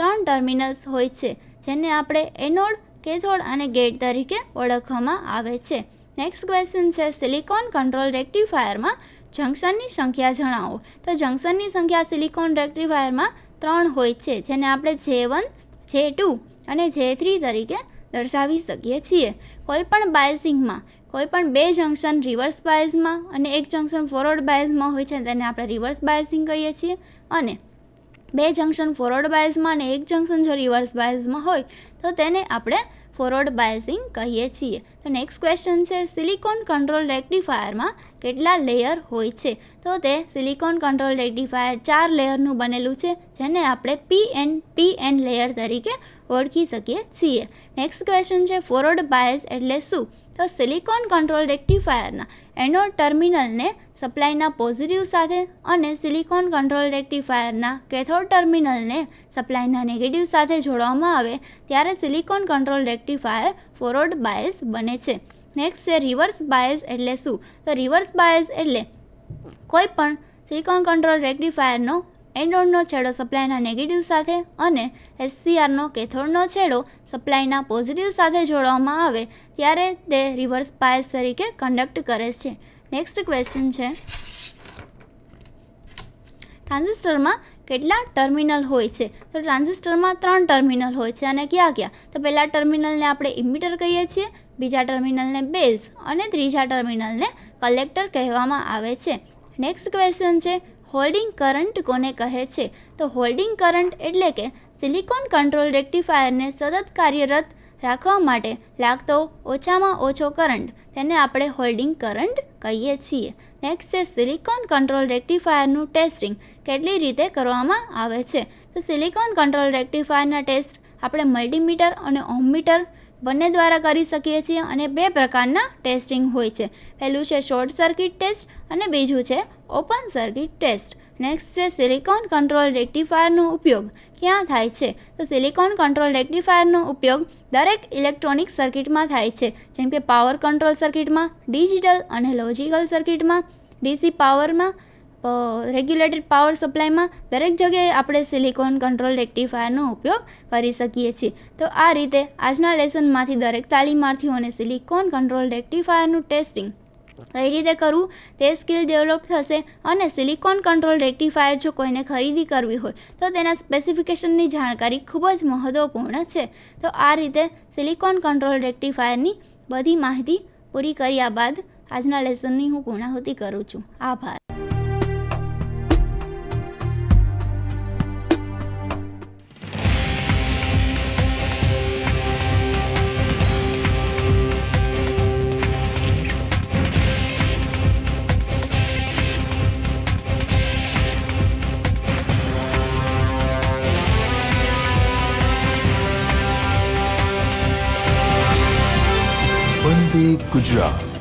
3 ટર્મિનલ્સ હોય છે જેને આપણે એનોડ, કેથોડ અને ગેટ તરીકે ઓળખવામાં આવે છે. નેક્સ્ટ ક્વેશ્ચન છે સિલિકોન કંટ્રોલ રેક્ટિફાયરમાં જંક્શનની સંખ્યા જણાવો. તો જંક્શનની સંખ્યા સિલિકોન રેક્ટિફાયરમાં 3 હોય છે જેને આપણે J1, J2 અને J3 તરીકે દર્શાવી શકીએ છીએ. કોઈપણ બાયસિંગમાં કોઈપણ 2 જંક્શન રિવર્સ બાયસમાં અને 1 જંક્શન ફોરવર્ડ બાયસમાં હોય છે તેને આપણે રિવર્સ બાયસિંગ કહીએ છીએ. અને 2 જંક્શન ફોરવર્ડ બાયસમાં અને 1 જંક્શન જો રિવર્સ બાયસમાં હોય તો તેને આપણે ફોરવર્ડ બાયસિંગ કહીએ છીએ. તો નેક્સ્ટ ક્વેશ્ચન છે સિલિકોન કંટ્રોલ રેક્ટિફાયરમાં કેટલા લેયર હોય છે. તો તે સિલિકોન કંટ્રોલ રેક્ટિફાયર 4 લેયરનું બનેલું છે જેને આપણે PN લેયર તરીકે ઓળખી શકીએ છીએ. નેક્સ્ટ ક્વેશ્ચન છે ફોરવર્ડ બાયસ એટલે શું. તો સિલિકોન કંટ્રોલ રેક્ટિફાયરના એનોડ ટર્મિનલને સપ્લાયના પોઝિટિવ સાથે અને સિલિકોન કંટ્રોલ રેક્ટિફાયરના કેથોડ ટર્મિનલને સપ્લાયના નેગેટિવ સાથે જોડવામાં આવે ત્યારે silicon control rectifier forward bias બને છે. નેક્સ્ટ છે રિવર્સ બાયસ એટલે શું. તો રિવર્સ બાયસ એટલે કોઈ પણ સિલિકોન કંટ્રોલ રેક્ટિફાયરનો એનોડનો છેડો સપ્લાયના નેગેટિવ સાથે અને SCRનો કેથોડનો છેડો સપ્લાયના પોઝિટિવ સાથે જોડવામાં આવે ત્યારે તે રિવર્સ બાયસ તરીકે કન્ડક્ટ કરે છે. નેક્સ્ટ ક્વેશ્ચન છે ટ્રાન્ઝિસ્ટરમાં કેટલા ટર્મિનલ હોય છે. તો ટ્રાન્ઝિસ્ટરમાં 3 ટર્મિનલ હોય છે અને કયા કયા. તો પહેલા ટર્મિનલને આપણે ઇમિટર કહીએ છીએ, બીજા ટર્મિનલને બેઝ અને ત્રીજા ટર્મિનલને કલેક્ટર કહેવામાં આવે છે. નેક્સ્ટ ક્વેશ્ચન છે હોલ્ડિંગ કરંટ કોને કહે છે. તો હોલ્ડિંગ કરંટ એટલે કે સિલિકોન કંટ્રોલ રેક્ટિફાયરને સતત કાર્યરત રાખવા માટે લાગતો ઓછામાં ઓછો કરંટ તેને આપણે હોલ્ડિંગ કરંટ કહીએ છીએ. નેક્સ્ટ છે સિલિકોન કંટ્રોલ રેક્ટિફાયરનું ટેસ્ટિંગ કેટલી રીતે કરવામાં આવે છે. તો સિલિકોન કંટ્રોલ રેક્ટિફાયરના ટેસ્ટ આપણે મલ્ટીમીટર અને ઓહમમીટર બંને દ્વારા કરી શકીએ છીએ અને 2 પ્રકારના ટેસ્ટિંગ હોય છે. પહેલું છે શોર્ટ સર્કિટ ટેસ્ટ અને બીજું છે ઓપન સર્કિટ ટેસ્ટ. નેક્સ્ટ છે સિલિકોન કંટ્રોલ રેક્ટિફાયરનો ઉપયોગ ક્યાં થાય છે. તો સિલિકોન કંટ્રોલ રેક્ટિફાયરનો ઉપયોગ દરેક ઇલેક્ટ્રોનિક સર્કિટમાં થાય છે જેમ કે પાવર કંટ્રોલ સર્કિટમાં, ડિજિટલ અને લોજિકલ સર્કિટમાં, DC પાવરમાં, રેગ્યુલેટેડ પાવર સપ્લાયમાં દરેક જગ્યાએ આપણે સિલિકોન કંટ્રોલ રેક્ટિફાયરનો ઉપયોગ કરી શકીએ છીએ. તો આ રીતે આજના લેસનમાંથી દરેક તાલીમાર્થીઓને સિલિકોન કંટ્રોલ રેક્ટિફાયરનું ટેસ્ટિંગ કઈ રીતે કરવું તે સ્કિલ ડેવલપ થશે. અને સિલિકોન કંટ્રોલ રેક્ટિફાયર જો કોઈને ખરીદી કરવી હોય તો તેના સ્પેસિફિકેશનની જાણકારી ખૂબ જ મહત્ત્વપૂર્ણ છે. તો આ રીતે સિલિકોન કંટ્રોલ રેક્ટિફાયરની બધી માહિતી પૂરી કર્યા બાદ આજના લેસનની હું પૂર્ણાહુતિ કરું છું. આભાર. વંદે ગુજરાત.